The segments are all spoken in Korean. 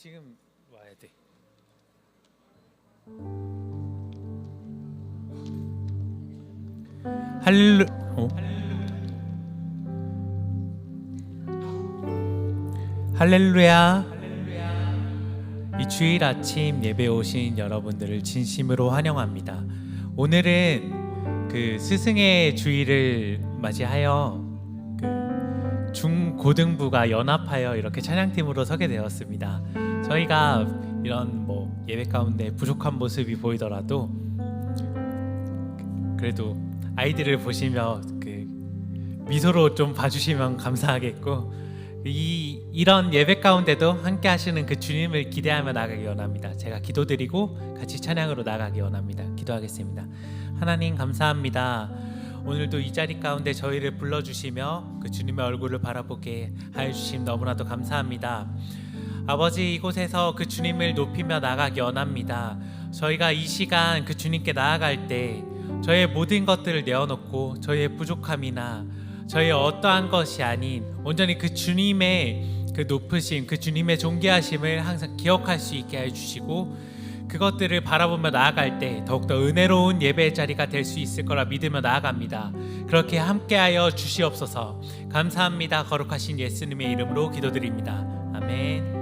지금 와야 돼. 할렐루 할렐루야. 이 주일 아침 예배 오신 여러분들을 진심으로 환영합니다. 오늘은 그 스승의 주일을 맞이하여 그 중고등부가 연합하여 이렇게 찬양팀으로 서게 되었습니다. 저희가 이런 예배 가운데 부족한 모습이 보이더라도 그래도 아이들을 보시며 그 미소로 좀 봐주시면 감사하겠고, 이런 예배 가운데도 함께 하시는 그 주님을 기대하며 나가기 원합니다. 제가 기도드리고 같이 찬양으로 나가기 원합니다. 기도하겠습니다. 하나님 감사합니다. 오늘도 이 자리 가운데 저희를 불러주시며 그 주님의 얼굴을 바라보게 하여 주심 너무나도 감사합니다. 아버지, 이곳에서 그 주님을 높이며 나가기 원합니다. 저희가 이 시간 그 주님께 나아갈 때 저의 모든 것들을 내어놓고 저의 부족함이나 저의 어떠한 것이 아닌 온전히 그 주님의 그 높으심, 그 주님의 존귀하심을 항상 기억할 수 있게 해주시고, 그것들을 바라보며 나아갈 때 더욱더 은혜로운 예배의 자리가 될 수 있을 거라 믿으며 나아갑니다. 그렇게 함께하여 주시옵소서. 감사합니다. 거룩하신 예수님의 이름으로 기도드립니다. 아멘.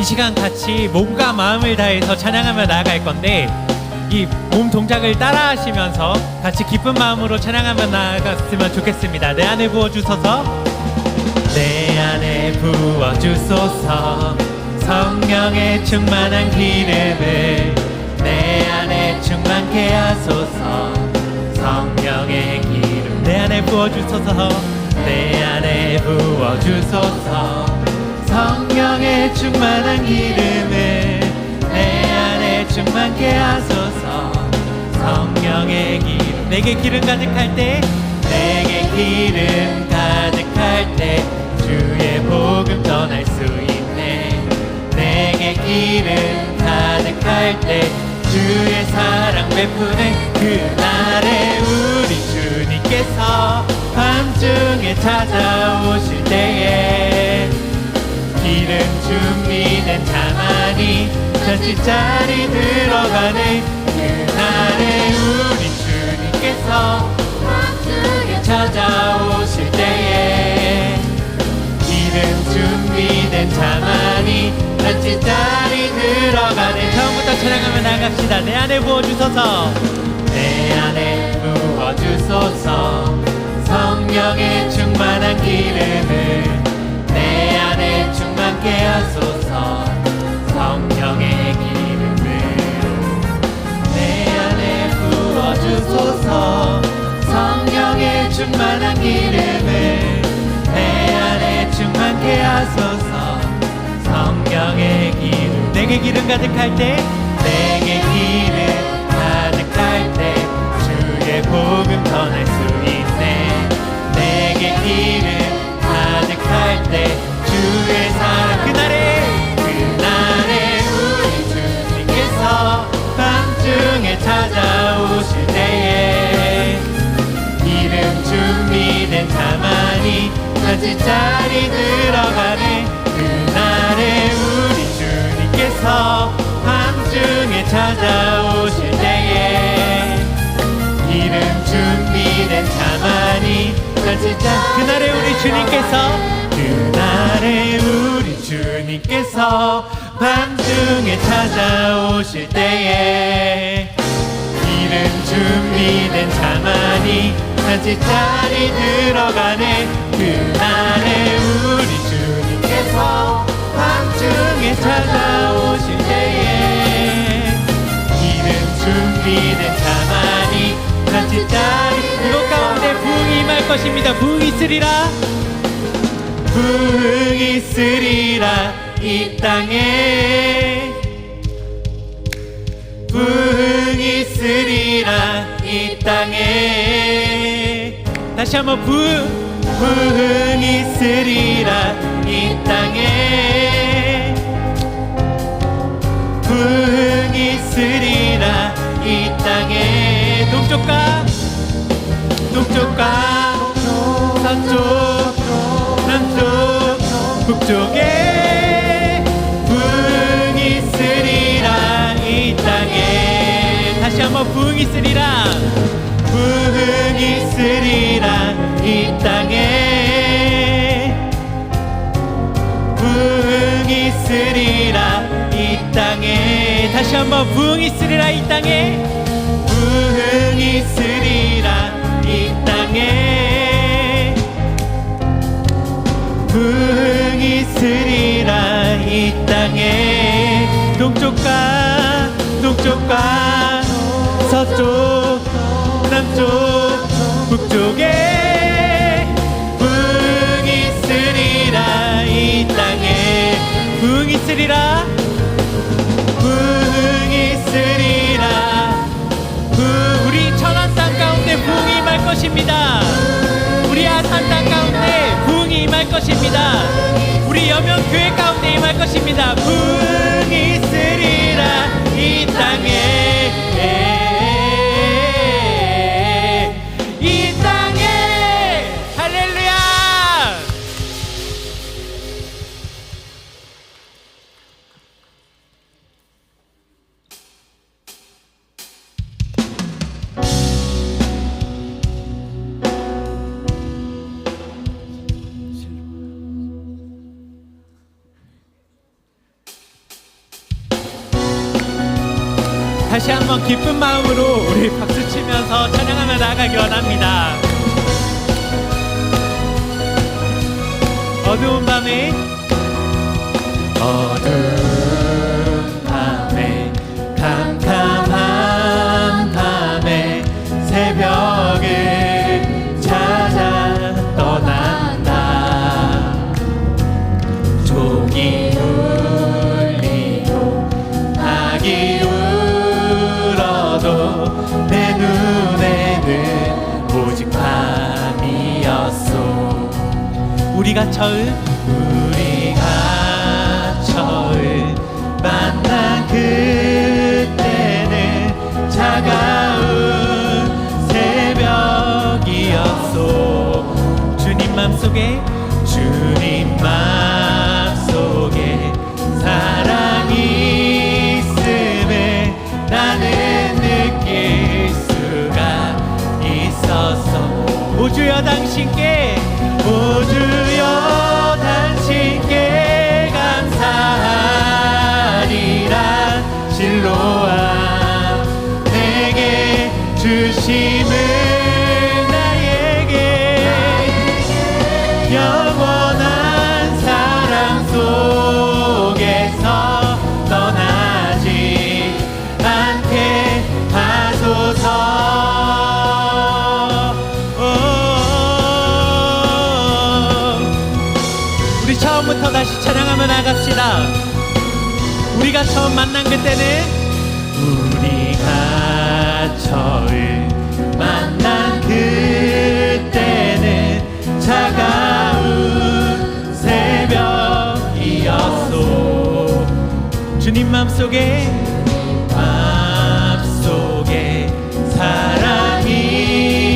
이 시간 같이 몸과 마음을 다해서 찬양하며 나아갈 건데, 이 몸 동작을 따라 하시면서 같이 기쁜 마음으로 찬양하며 나아갔으면 좋겠습니다. 내 안에 부어주소서. 내 안에 부어주소서. 성령의 충만한 기름을 내 안에 충만케 하소서. 성령의 기름 내 안에 부어주소서. 내 안에 부어주소서. 성령의 충만한 기름을 내 안에 충만케 하소서. 성령의 기름 내게 기름 가득할 때, 내게 기름 가득할 때 주의 복음 전할 수 있네. 내게 기름 가득할 때 주의 사랑 베푸는 그날에 우리 주님께서 밤중에 찾아오실 때에 기름 준비된 자만이 잔치자리 들어가네. 그날에 우리 주님께서 밤중에 찾아오실 때에 기름 준비된 자만이 잔치자리 들어가네. 처음부터 찬양하며 나갑시다. 내 안에 부어주소서. 내 안에 부어주소서. 성령의 충만한 기름을 내 안에 충만케 하소서. 성령의 기름으로 내 안에 부어주소서. 성령의 충만한 기름을 내 안에 충만케 하소서. 성령의 기름 내게 기름 가득할 때, 내게 기름 가득할 때 주의 복음 전할 수 있네. 내게 기름 가득할 때 주의 사랑 그날에 우리 주님께서 밤중에 찾아오실 때에 기름 준비된 자만이 잔치자리 들어가네. 그날에 우리 주님께서 밤중에 찾아오실 때에 기름 준비된 자만이 잔치자리 그날에 우리 주님께서 밤중에 찾아오실 때에 기름 준비된 자만이 잔치자리 들어가네. 그날에 우리 주님께서 밤중에 찾아오실 때에 기름 준비된 자만이 잔치자리 이곳 가운데 부흥이 임할 것입니다. 부흥이 있으리라. 부흥이 있으리라. 이 땅에 부흥이 있으리라. 이 땅에 다시 한번 부흥이 있으리라. 이 땅에 북쪽에 부흥이 있으리라 이 땅에. 다시 한번 부흥이 있으리라. 부흥이 있으리라 이 땅에. 부흥이 있으리라 이 땅에. 다시 한번 부흥이 있으리라 이 땅에. 부흥이 있으리라 이 땅에. 부흥이 있으리라 이 땅에. 동쪽과 서쪽 남쪽 북쪽에 부흥이 있으리라 이 땅에. 부흥이 있으리라. 부흥이 있으리라. 우리 천안 땅 가운데 부흥이 임할 것입니다. 우리 아산 땅 가운데 부흥이 임할 것입니다. 우리 여명 교회 가운데 임할 것입니다. 부흥이 있으리라 이 땅에. 이 땅에. 할렐루야. 다시 한번 기쁜 마음으로 우리 박수 치면서 찬양하며 나아가기 원합니다. 어두운 밤에 캄캄한 밤에 새벽을 찾아 떠난다. 종이 울리고 닭이 울어도 내 눈에는 오직 밤이었소. 우리가 처음 만난 그때는 차가운 새벽이었소. 주님 맘속에 사랑이 있음을 나는 느낄 수가 있었어. 오 주여 당신께, 오 주여 당신께 감사하리라. 실로와 내게 주심을 나에게 영원한 사랑 속에서 떠나지 않게 하소서. 우리 처음부터 다시 찬양하며 나갑시다. 우리가 처음 만난 그때는, 우리가 처음 만난 그때는 차가운 새벽이었소. 주님 맘속에 사랑이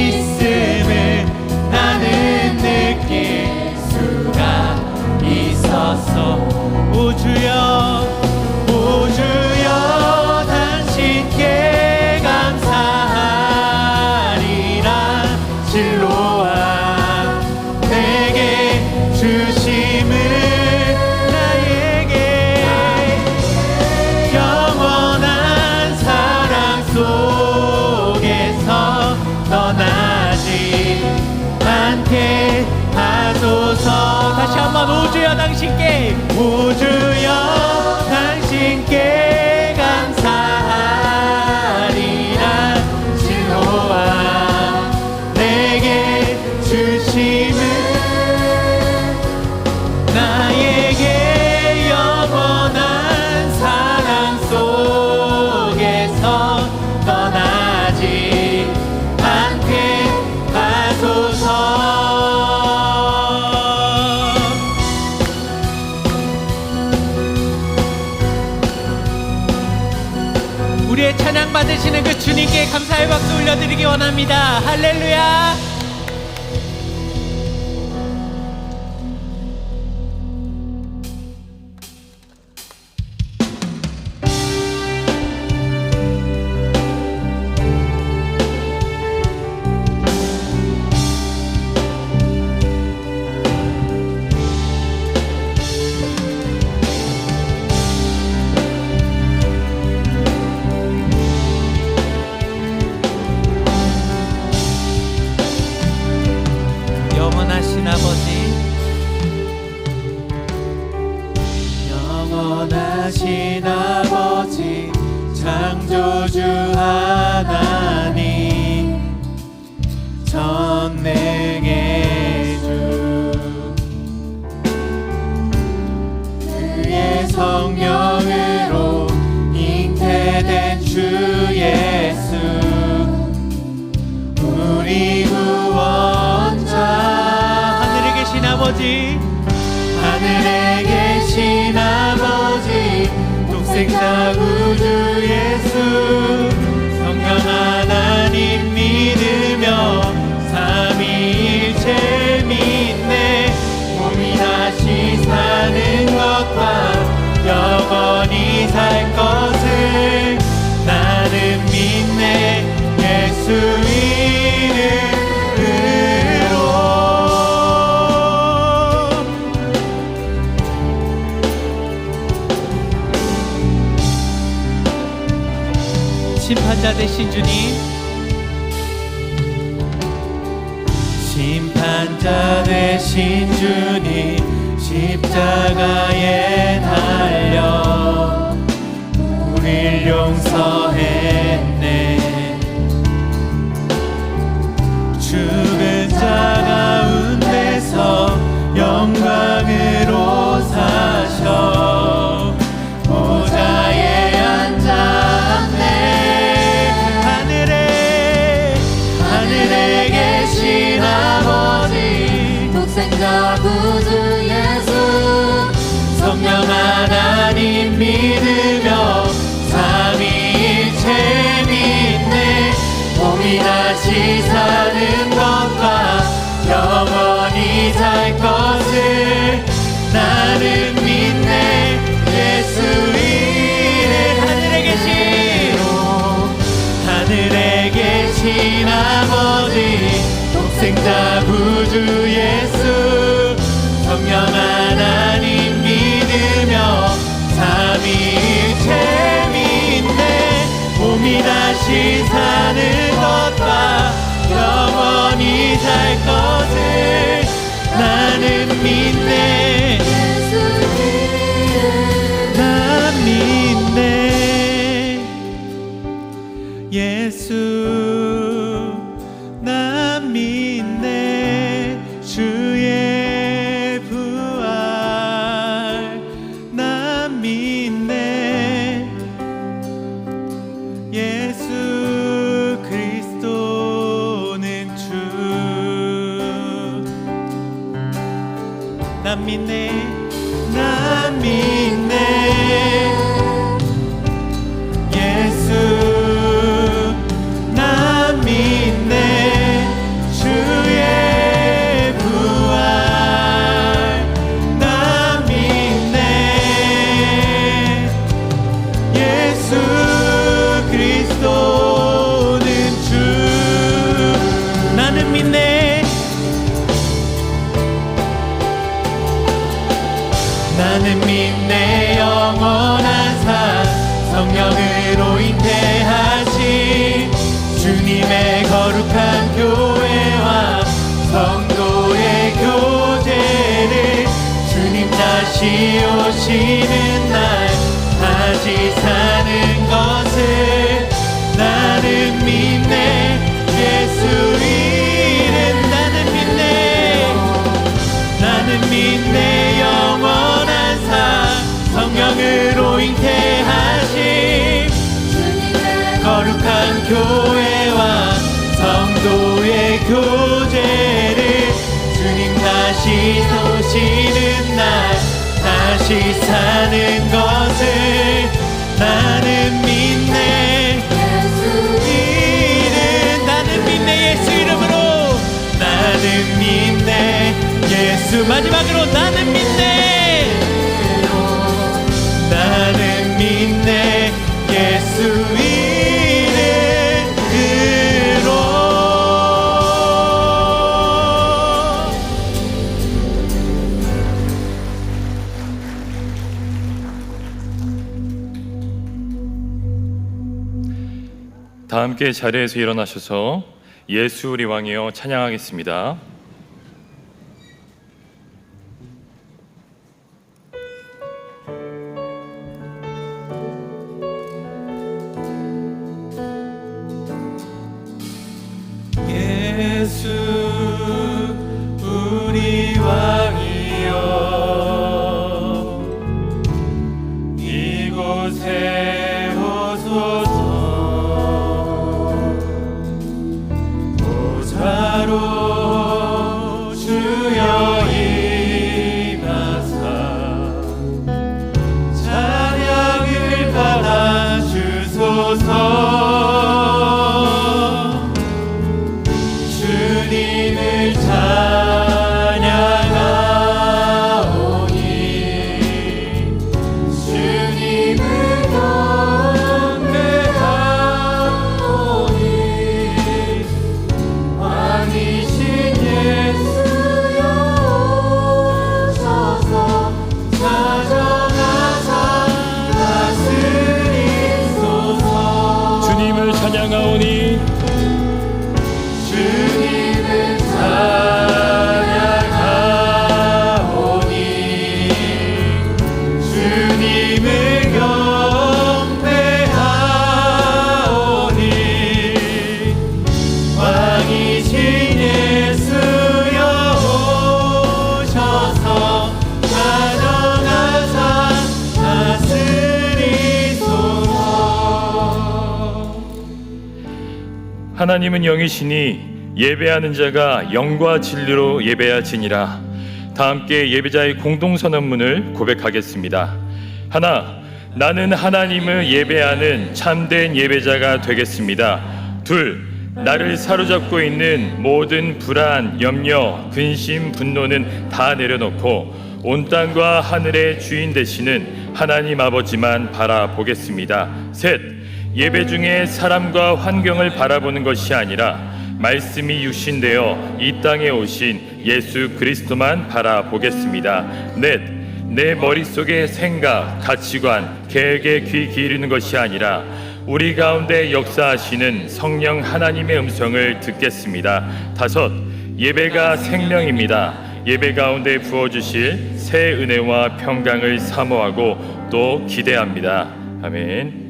있음을 나는 느낄 수가 있었어. 오 주여, 오 주여 당신께 감사하리라. 실로와 내게 주심을 나에게 영원한 사랑 속에서 떠나지 않게 하소서. 다시 한번 오 주여 당신께, 오 주여 당신께 감사하리라. 실로와 내게 주심을 나에게 영원한 사랑 속에서 떠나지 않게 하소서. 우리의 찬양 받으시는 그 주님께 감사의 박수 올려드리기 원합니다. 할렐루야. 선하신 아버지 창조주 하나님 전능의 주 그의 성령으로 잉태된 주 예수 우리 구원자 하늘에 계신 아버지 하늘에 계신 아버지 독생자 구주 예수 성령 하나님 믿으며 삼위일체 믿네 몸이 다시 사는 것과 영원히 살 것을 나는 믿네 예수 이름으로 심판자 되신 주님 심판자 되신 주님 십자가에 달려 우릴 용서했네 죽은 자 가운데서 영광으로 사셔 보좌에 앉았네 하늘에 계신 아버지 독생자 구주 예수 성령 하나님 믿으며 삼위일체 믿네 몸이 다시 사는 것과 영원히 살 것을 나는 믿네 예수 이름 하늘에 계신 아버지 독생자 구주 예수 성령 하나님 믿으며 삼위일체 믿네 몸이 다시 사는 것과 영원히 살 것을 나는 믿네 예수 이름 난 믿네 예수 난 믿네 주의 부활 난 믿네 예수 그리스도는 주 난 믿네 난 믿네 예수 난 믿네 주의 부활 난 믿네 예수 그리스도는 주 나는 믿네 나는 믿네 영원한 산 성령으로 잉태하신 주님의 거룩한 교회와 성도의 교제를 주님 다시 오시는 날 다시 사는 것을 나는 믿네 예수 이름 나는 믿네 영원한 산 성령으로 잉태하심 거룩한 교회와 성도의 교제를 주님 다시 오시는 날 다시 사는 것을 나는 믿네 나는 믿네 예수 이름으로 나는 믿네 예수 마지막으로 나는 믿네 나는 믿네 예수 이름으로 다 함께 자리에서 일어나셔서 예수 우리 왕이여 찬양하겠습니다. 예수 우리 왕이여 이곳에 오소서 보좌로 주여 임하사 찬양을 받아주소서 주님을 찬양하오니 주님을 경배하오니 왕이신 예수여 오셔서 찾아가사 다스리소서 주님을 찬양하오니 주님을 찬양하오니 주님을 경배하오니 왕이신 예수여 오셔서 찾아가사 다스리소서 하나님은 영이시니 예배하는 자가 영과 진리로 예배하지니라. 다 함께 예배자의 공동선언문을 고백하겠습니다. 하나, 나는 하나님을 예배하는 참된 예배자가 되겠습니다. 둘, 나를 사로잡고 있는 모든 불안, 염려, 근심, 분노는 다 내려놓고 온 땅과 하늘의 주인 되시는 하나님 아버지만 바라보겠습니다. 셋, 예배 중에 사람과 환경을 바라보는 것이 아니라 말씀이 육신되어 이 땅에 오신 예수 그리스도만 바라보겠습니다. 넷, 내 머릿속의 생각, 가치관, 계획에 귀 기울이는 것이 아니라 우리 가운데 역사하시는 성령 하나님의 음성을 듣겠습니다. 다섯, 예배가 생명입니다. 예배 가운데 부어주실 새 은혜와 평강을 사모하고 또 기대합니다. 아멘.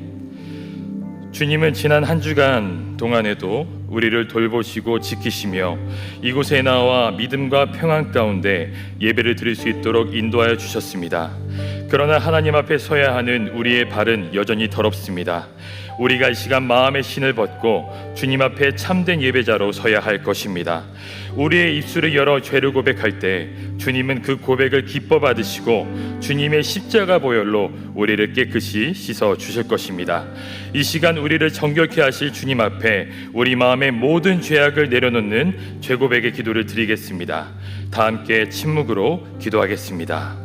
주님은 지난 한 주간 동안에도 우리를 돌보시고 지키시며 이곳에 나와 믿음과 평안 가운데 예배를 드릴 수 있도록 인도하여 주셨습니다. 그러나 하나님 앞에 서야 하는 우리의 발은 여전히 더럽습니다. 우리가 이 시간 마음의 신을 벗고 주님 앞에 참된 예배자로 서야 할 것입니다. 우리의 입술을 열어 죄를 고백할 때 주님은 그 고백을 기뻐 받으시고 주님의 십자가 보혈로 우리를 깨끗이 씻어 주실 것입니다. 이 시간 우리를 정결케 하실 주님 앞에 우리 마음의 모든 죄악을 내려놓는 죄고백의 기도를 드리겠습니다. 다 함께 침묵으로 기도하겠습니다.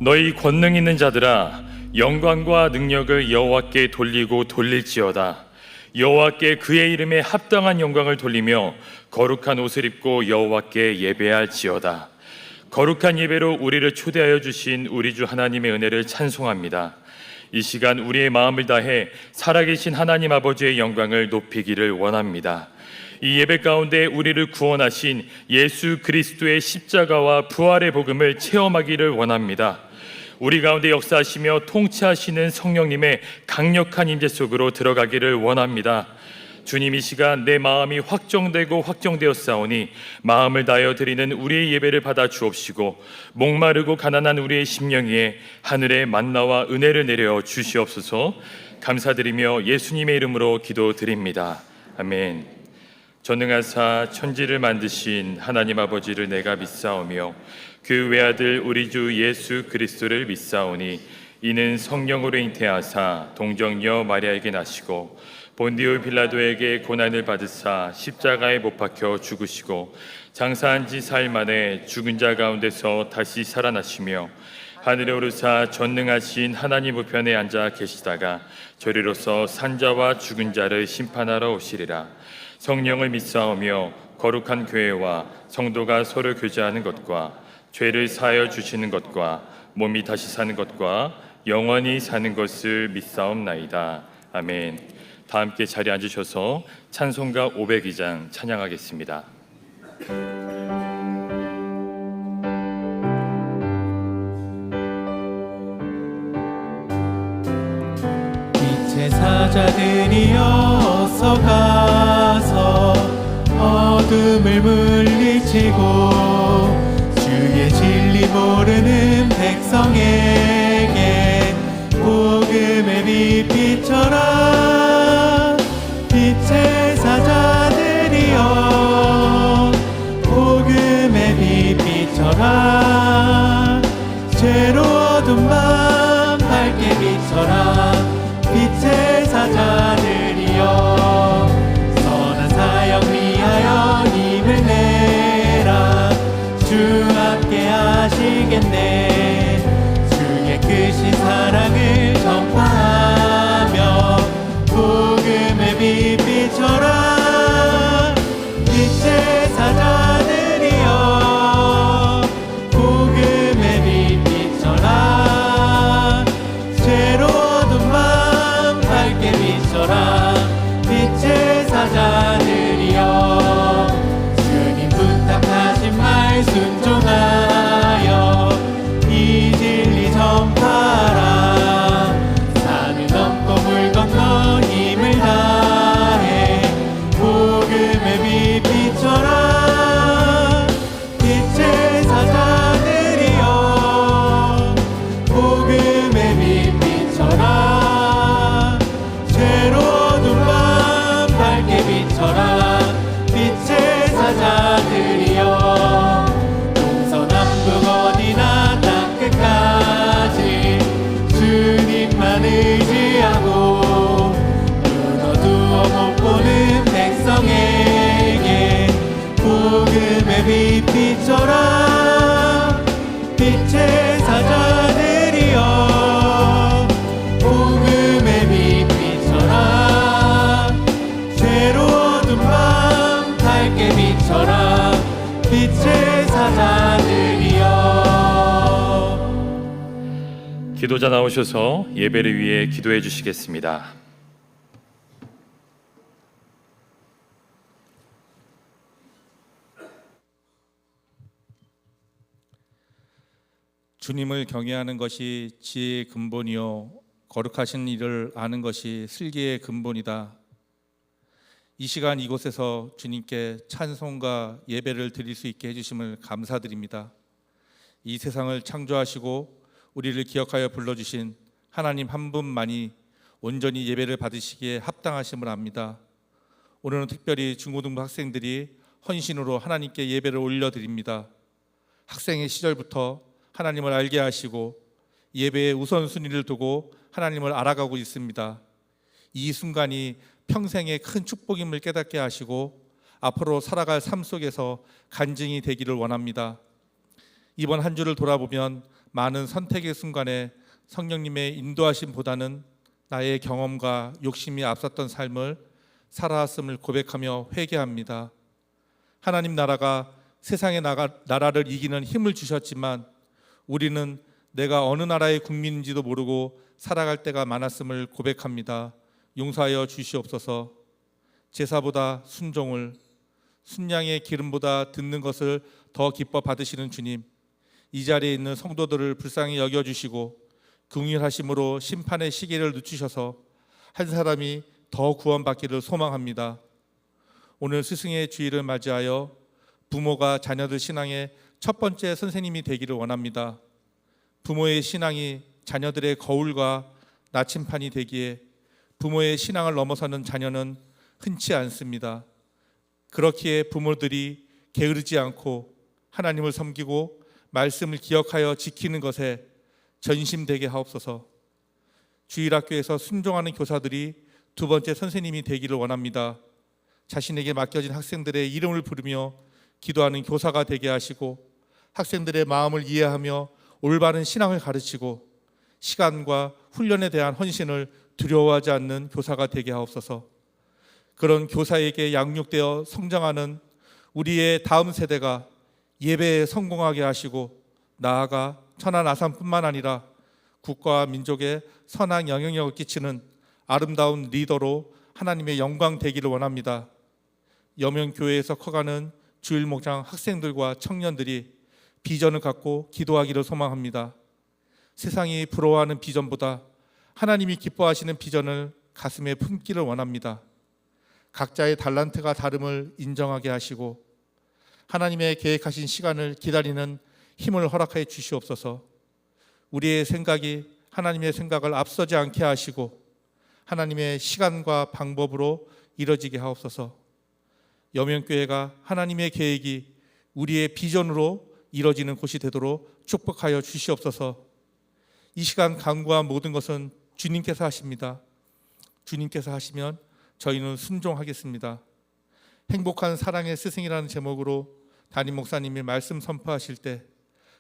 너희 권능 있는 자들아, 영광과 능력을 여호와께 돌리고 돌릴지어다. 여호와께 그의 이름에 합당한 영광을 돌리며 거룩한 옷을 입고 여호와께 예배할지어다. 거룩한 예배로 우리를 초대하여 주신 우리 주 하나님의 은혜를 찬송합니다. 이 시간 우리의 마음을 다해 살아계신 하나님 아버지의 영광을 높이기를 원합니다. 이 예배 가운데 우리를 구원하신 예수 그리스도의 십자가와 부활의 복음을 체험하기를 원합니다. 우리 가운데 역사하시며 통치하시는 성령님의 강력한 임재 속으로 들어가기를 원합니다. 주님, 이 시간 내 마음이 확정되고 확정되었사오니 마음을 다하여 드리는 우리의 예배를 받아 주옵시고 목마르고 가난한 우리의 심령 위에 하늘의 만나와 은혜를 내려 주시옵소서. 감사드리며 예수님의 이름으로 기도드립니다. 아멘. 전능하사 천지를 만드신 하나님 아버지를 내가 믿사오며 그 외아들 우리 주 예수 그리스도를 믿사오니 이는 성령으로 잉태하사 동정녀 마리아에게 나시고 본디오 빌라도에게 고난을 받으사 십자가에 못 박혀 죽으시고 장사한 지 사흘 만에 죽은 자 가운데서 다시 살아나시며 하늘에 오르사 전능하신 하나님 우편에 앉아 계시다가 저리로서 산자와 죽은 자를 심판하러 오시리라. 성령을 믿사오며 거룩한 교회와 성도가 서로 교제하는 것과 죄를 사하여 주시는 것과 몸이 다시 사는 것과 영원히 사는 것을 믿사옵나이다. 아멘. 다 함께 자리에 앉으셔서 찬송가 502장 찬양하겠습니다. 빛의 사자들이 어서 가서 어둠을 물리치고 주의 진리 모르는 백성에게 복음의 빛 비춰라. 빛의 사자들이여 복음의 빛 비춰라. 죄로 어두운 밤 밝게 비춰라. 빛의 사자들이여 선한 사역 위하여 힘을 내라. 주 함께 하시겠네. 주의 크신 사랑을 전파하며 복음의 빛 비춰라. 빛의 사자들이여 복음의 빛 비춰라. 죄로 어두운 밤 밝게 비춰라. 빛의 사자들이여 주님 부탁하신 말 순종하여 이 진리 전파라. 산을 넘고 물 건너 힘을 다해 복음의 빛 비춰라. 빛의 사자들이여 복음의 빛 비춰라. 죄로 어두운 밤 밝게 비춰라. 빛의 사자들이여 동서남북 어디나 땅 끝까지 주님만 의지하고 눈 어두워 못 보는 백성에게 복음의 빛 비춰라. 빛의 사자들이여 복음의 빛 비춰라. 죄로 어두운 밤 밝게 비춰라. 빛의 사자들이여. 기도자 나오셔서 예배를 위해 기도해 주시겠습니다. 주님을 경외하는 것이 지혜의 근본이요 거룩하신 일을 아는 것이 슬기의 근본이다. 이 시간 이곳에서 주님께 찬송과 예배를 드릴 수 있게 해주심을 감사드립니다. 이 세상을 창조하시고 우리를 기억하여 불러주신 하나님 한 분만이 온전히 예배를 받으시기에 합당하심을 압니다. 오늘은 특별히 중고등부 학생들이 헌신으로 하나님께 예배를 올려드립니다. 학생의 시절부터 하나님을 알게 하시고 예배의 우선순위를 두고 하나님을 알아가고 있습니다. 이 순간이 평생의 큰 축복임을 깨닫게 하시고 앞으로 살아갈 삶 속에서 간증이 되기를 원합니다. 이번 한 주를 돌아보면 많은 선택의 순간에 성령님의 인도하심보다는 나의 경험과 욕심이 앞섰던 삶을 살아왔음을 고백하며 회개합니다. 하나님 나라가 세상의 나라를 이기는 힘을 주셨지만 우리는 내가 어느 나라의 국민인지도 모르고 살아갈 때가 많았음을 고백합니다. 용서하여 주시옵소서. 제사보다 순종을, 순양의 기름보다 듣는 것을 더 기뻐 받으시는 주님, 이 자리에 있는 성도들을 불쌍히 여겨주시고 긍휼하심으로 심판의 시계를 늦추셔서 한 사람이 더 구원받기를 소망합니다. 오늘 스승의 주일을 맞이하여 부모가 자녀들 신앙의 첫 번째 선생님이 되기를 원합니다. 부모의 신앙이 자녀들의 거울과 나침판이 되기에 부모의 신앙을 넘어서는 자녀는 흔치 않습니다. 그렇기에 부모들이 게으르지 않고 하나님을 섬기고 말씀을 기억하여 지키는 것에 전심되게 하옵소서. 주일학교에서 순종하는 교사들이 두 번째 선생님이 되기를 원합니다. 자신에게 맡겨진 학생들의 이름을 부르며 기도하는 교사가 되게 하시고 학생들의 마음을 이해하며 올바른 신앙을 가르치고 시간과 훈련에 대한 헌신을 두려워하지 않는 교사가 되게 하옵소서. 그런 교사에게 양육되어 성장하는 우리의 다음 세대가 예배에 성공하게 하시고 나아가 천안 아산뿐만 아니라 국가와 민족에 선한 영향력을 끼치는 아름다운 리더로 하나님의 영광 되기를 원합니다. 여명교회에서 커가는 주일 목장 학생들과 청년들이 비전을 갖고 기도하기를 소망합니다. 세상이 부러워하는 비전보다 하나님이 기뻐하시는 비전을 가슴에 품기를 원합니다. 각자의 달란트가 다름을 인정하게 하시고 하나님의 계획하신 시간을 기다리는 힘을 허락해 주시옵소서. 우리의 생각이 하나님의 생각을 앞서지 않게 하시고 하나님의 시간과 방법으로 이뤄지게 하옵소서. 여명교회가 하나님의 계획이 우리의 비전으로 이뤄지는 곳이 되도록 축복하여 주시옵소서. 이 시간 간구한 모든 것은 주님께서 하십니다. 주님께서 하시면 저희는 순종하겠습니다. 행복한 사랑의 스승이라는 제목으로 담임 목사님이 말씀 선포하실 때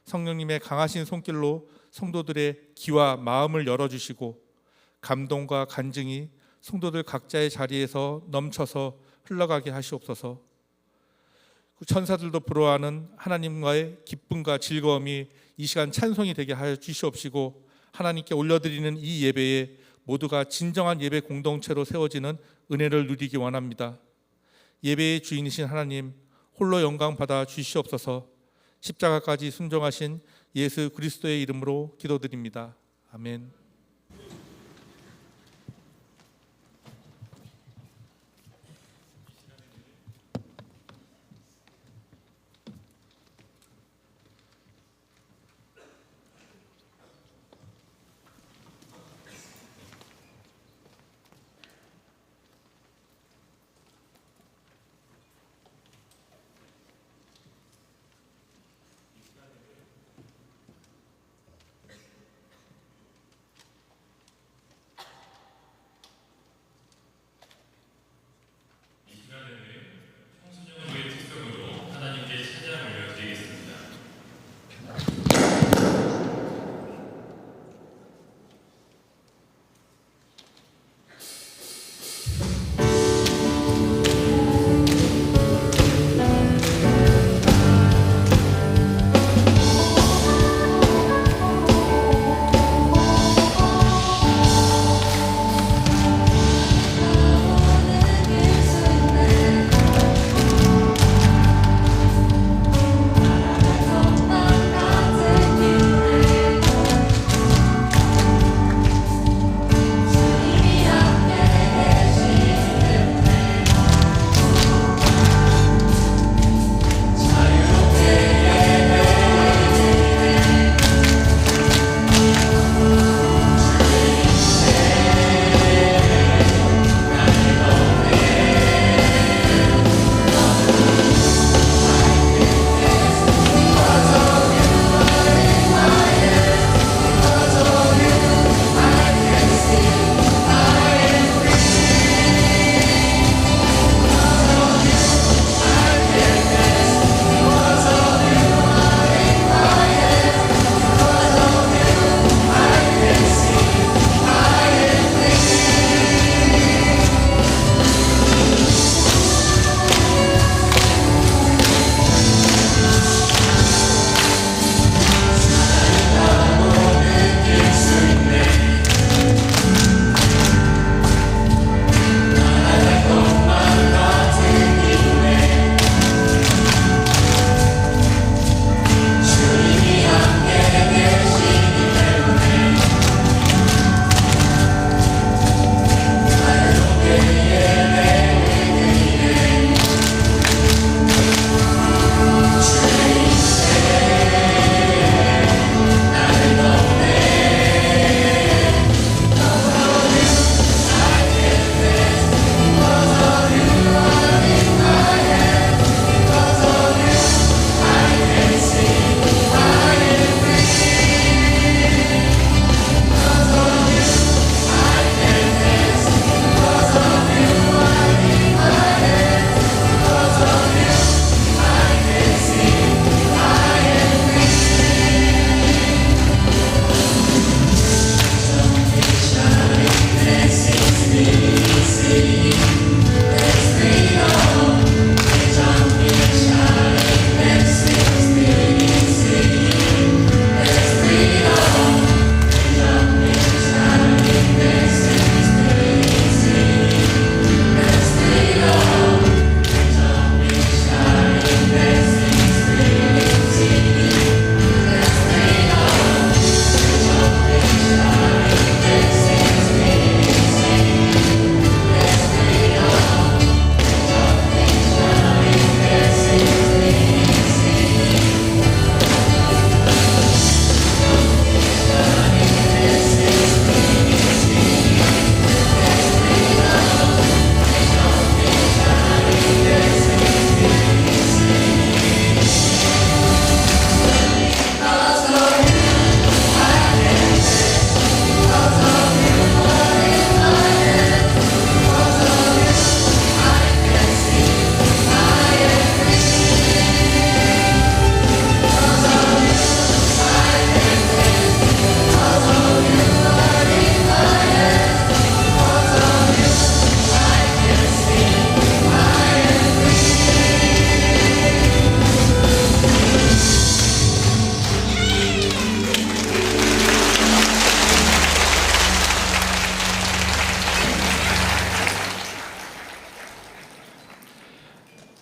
성령님의 강하신 손길로 성도들의 귀와 마음을 열어주시고 감동과 간증이 성도들 각자의 자리에서 넘쳐서 흘러가게 하시옵소서. 천사들도 부러워하는 하나님과의 기쁨과 즐거움이 이 시간 찬송이 되게 하여 주시옵시고 하나님께 올려드리는 이 예배에 모두가 진정한 예배 공동체로 세워지는 은혜를 누리기 원합니다. 예배의 주인이신 하나님 홀로 영광 받아 주시옵소서. 십자가까지 순종하신 예수 그리스도의 이름으로 기도드립니다. 아멘.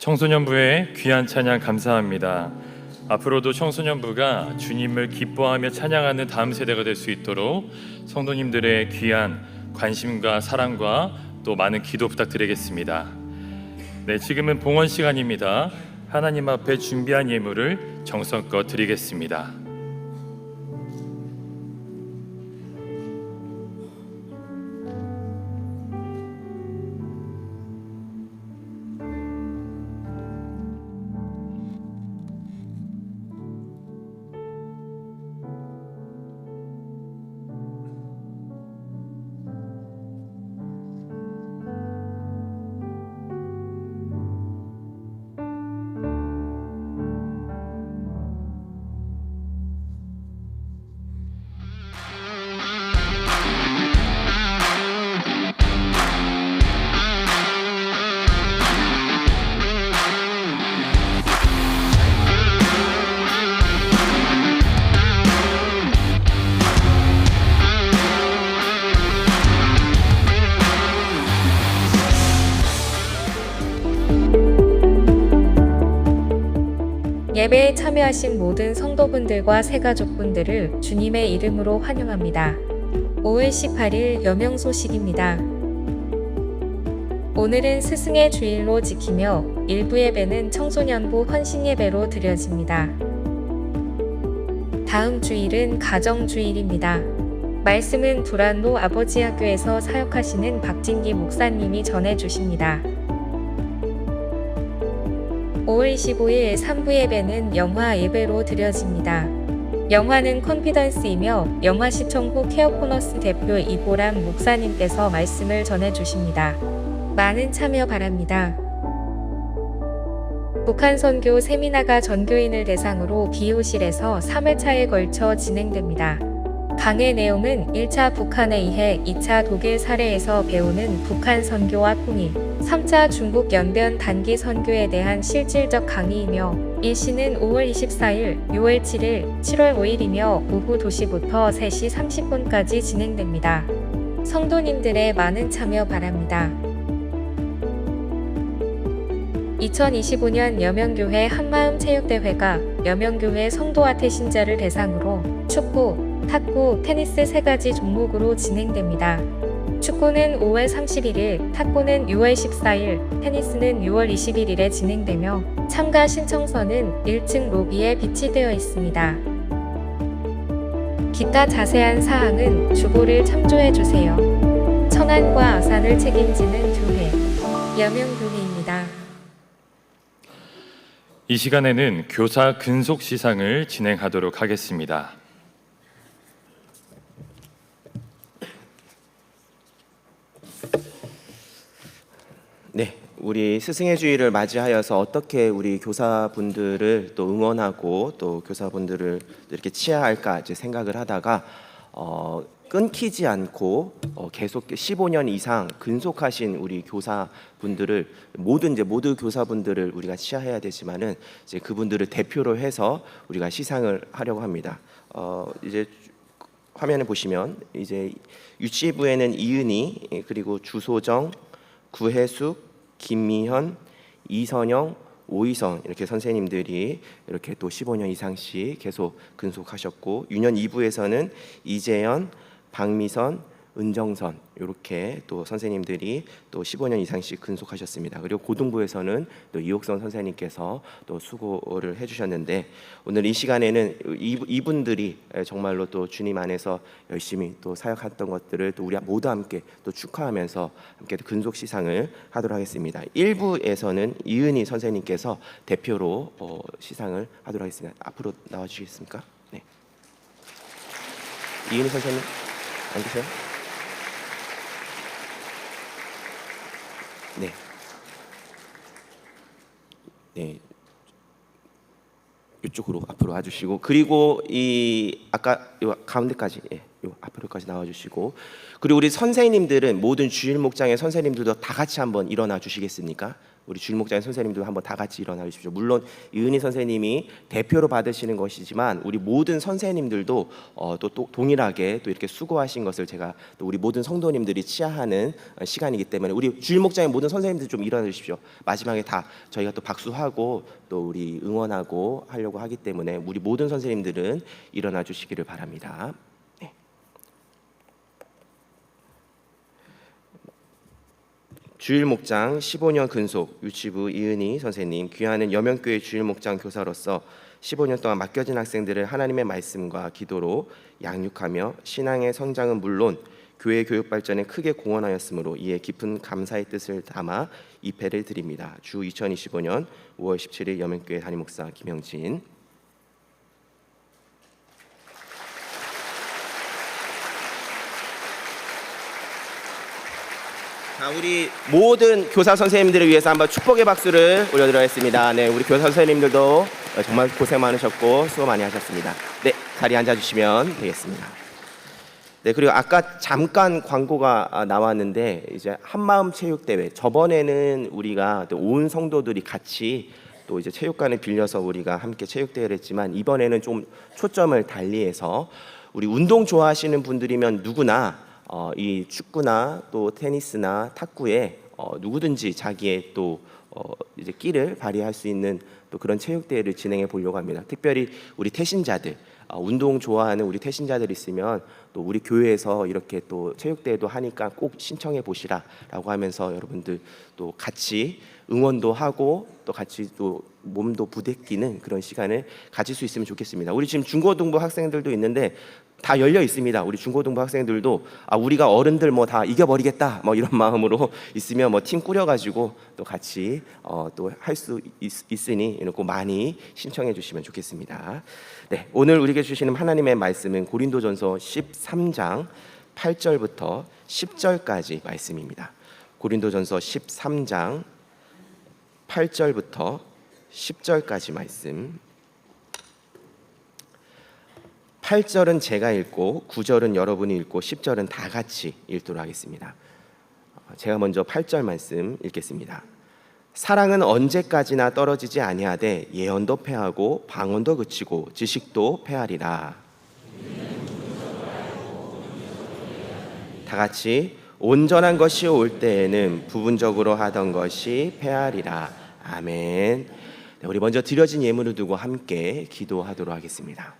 청소년부의 귀한 찬양 감사합니다. 앞으로도 청소년부가 주님을 기뻐하며 찬양하는 다음 세대가 될 수 있도록 성도님들의 귀한 관심과 사랑과 또 많은 기도 부탁드리겠습니다. 네, 지금은 봉헌 시간입니다. 하나님 앞에 준비한 예물을 정성껏 드리겠습니다. 예배에 참여하신 모든 성도분들과 새가족분들을 주님의 이름으로 환영합니다. 5월 18일 여명 소식입니다. 오늘은 스승의 주일로 지키며 일부 예배는 청소년부 헌신 예배로 드려집니다. 다음 주일은 가정주일입니다. 말씀은 두란노 아버지 학교에서 사역하시는 박진기 목사님이 전해주십니다. 5월 25일 3부 예배는 영화 예배로 드려집니다. 영화는 컨피던스이며 영화 시청 후 케어 코너스 대표 이보람 목사님께서 말씀을 전해주십니다. 많은 참여 바랍니다. 북한 선교 세미나가 전교인을 대상으로 기호실에서 3회차에 걸쳐 진행됩니다. 강의 내용은 1차 북한에 의해 2차 독일 사례에서 배우는 북한 선교와 통일, 3차 중국 연변 단기 선교에 대한 실질적 강의이며 일시는 5월 24일, 6월 7일, 7월 5일이며 오후 2시부터 3시 30분까지 진행됩니다. 성도님들의 많은 참여 바랍니다. 2025년 여명교회 한마음 체육대회가 여명교회 성도와 태신자를 대상으로 축구, 탁구, 테니스 3가지 종목으로 진행됩니다. 축구는 5월 31일, 탁구는 6월 14일, 테니스는 6월 21일에 진행되며 참가 신청서는 1층 로비에 비치되어 있습니다. 기타 자세한 사항은 주보를 참조해주세요. 천안과 아산을 책임지는 교회, 여명교회입니다. 이 시간에는 교사 근속 시상을 진행하도록 하겠습니다. 네, 우리 스승의 주일을 맞이하여서 어떻게 우리 교사분들을 또 응원하고 또 교사분들을 이렇게 치하할까 이제 생각을 하다가 끊기지 않고 계속 15년 이상 근속하신 우리 교사분들을 모두 교사분들을 우리가 치하해야 되지만은 이제 그분들을 대표로 해서 우리가 시상을 하려고 합니다. 이제 화면을 보시면 이제 유치부에는 이은희, 그리고 주소정, 구혜숙, 김미현, 이선영, 오이선 이렇게 선생님들이 이렇게 또 15년 이상씩 계속 근속하셨고, 유년 2부에서는 이재현, 박미선, 은정선 이렇게 또 선생님들이 또 15년 이상씩 근속하셨습니다. 그리고 고등부에서는 또 이옥선 선생님께서 또 수고를 해주셨는데, 오늘 이 시간에는 이분들이 정말로 또 주님 안에서 열심히 또 사역했던 것들을 또 우리 모두 함께 또 축하하면서 함께 또 근속 시상을 하도록 하겠습니다. 1부에서는 이은희 선생님께서 대표로 시상을 하도록 하겠습니다. 앞으로 나와주시겠습니까? 네. 이은희 선생님 안 계세요? 네. 네. 이쪽으로 앞으로 와주시고, 그리고 이 아까 요 가운데까지, 예. 요 앞으로까지 나와주시고, 그리고 우리 선생님들은 모든 주일 목장의 선생님들도 다 같이 한번 일어나 주시겠습니까? 우리 주일 목장의 선생님들 한번 다 같이 일어나 주십시오. 물론 이은희 선생님이 대표로 받으시는 것이지만 우리 모든 선생님들도 또 동일하게 또 이렇게 수고하신 것을 제가 또 우리 모든 성도님들이 치하하는 시간이기 때문에 우리 주일 목장의 모든 선생님들 좀 일어나 주십시오. 마지막에 다 저희가 또 박수하고 또 우리 응원하고 하려고 하기 때문에 우리 모든 선생님들은 일어나 주시기를 바랍니다. 주일목장 15년 근속 유치부 이은희 선생님, 귀하는 여명교회 주일목장 교사로서 15년 동안 맡겨진 학생들을 하나님의 말씀과 기도로 양육하며 신앙의 성장은 물론 교회 교육 발전에 크게 공헌하였으므로 이에 깊은 감사의 뜻을 담아 입회를 드립니다. 주 2025년 5월 17일 여명교회 담임목사 김영진. 자, 우리 모든 교사 선생님들을 위해서 한번 축복의 박수를 올려드리겠습니다. 네, 우리 교사 선생님들도 정말 고생 많으셨고 수고 많이 하셨습니다. 네, 자리에 앉아주시면 되겠습니다. 네, 그리고 아까 잠깐 광고가 나왔는데 이제 한마음 체육대회, 저번에는 우리가 또 온 성도들이 같이 또 이제 체육관을 빌려서 우리가 함께 체육대회를 했지만 이번에는 좀 초점을 달리해서 우리 운동 좋아하시는 분들이면 누구나 이 축구나 또 테니스나 탁구에 누구든지 자기의 또 이제 끼를 발휘할 수 있는 또 그런 체육대회를 진행해 보려고 합니다. 특별히 우리 태신자들, 운동 좋아하는 우리 태신자들 있으면 또 우리 교회에서 이렇게 또 체육대회도 하니까 꼭 신청해 보시라라고 하면서 여러분들 또 같이 응원도 하고 또 같이 또 몸도 부대끼는 그런 시간을 가질 수 있으면 좋겠습니다. 우리 지금 중고등부 학생들도 있는데 다 열려 있습니다. 우리 중고등부 학생들도 우리가 어른들 뭐 다 이겨버리겠다 뭐 이런 마음으로 있으면 뭐 팀 꾸려가지고 또 같이 또 할 수 있으니 이렇게 많이 신청해 주시면 좋겠습니다. 네, 오늘 우리에게 주시는 하나님의 말씀은 고린도전서 13장 8절부터 10절까지 말씀입니다. 고린도전서 13장 8절부터 10절까지 말씀. 8절은 제가 읽고 9절은 여러분이 읽고 10절은 다 같이 읽도록 하겠습니다. 제가 먼저 8절 말씀 읽겠습니다. 사랑은 언제까지나 떨어지지 아니하되 예언도 패하고 방언도 그치고 지식도 패하리라. 다 같이 온전한 것이 올 때에는 부분적으로 하던 것이 패하리라. 아멘. 네, 우리 먼저 드려진 예물을 두고 함께 기도하도록 하겠습니다.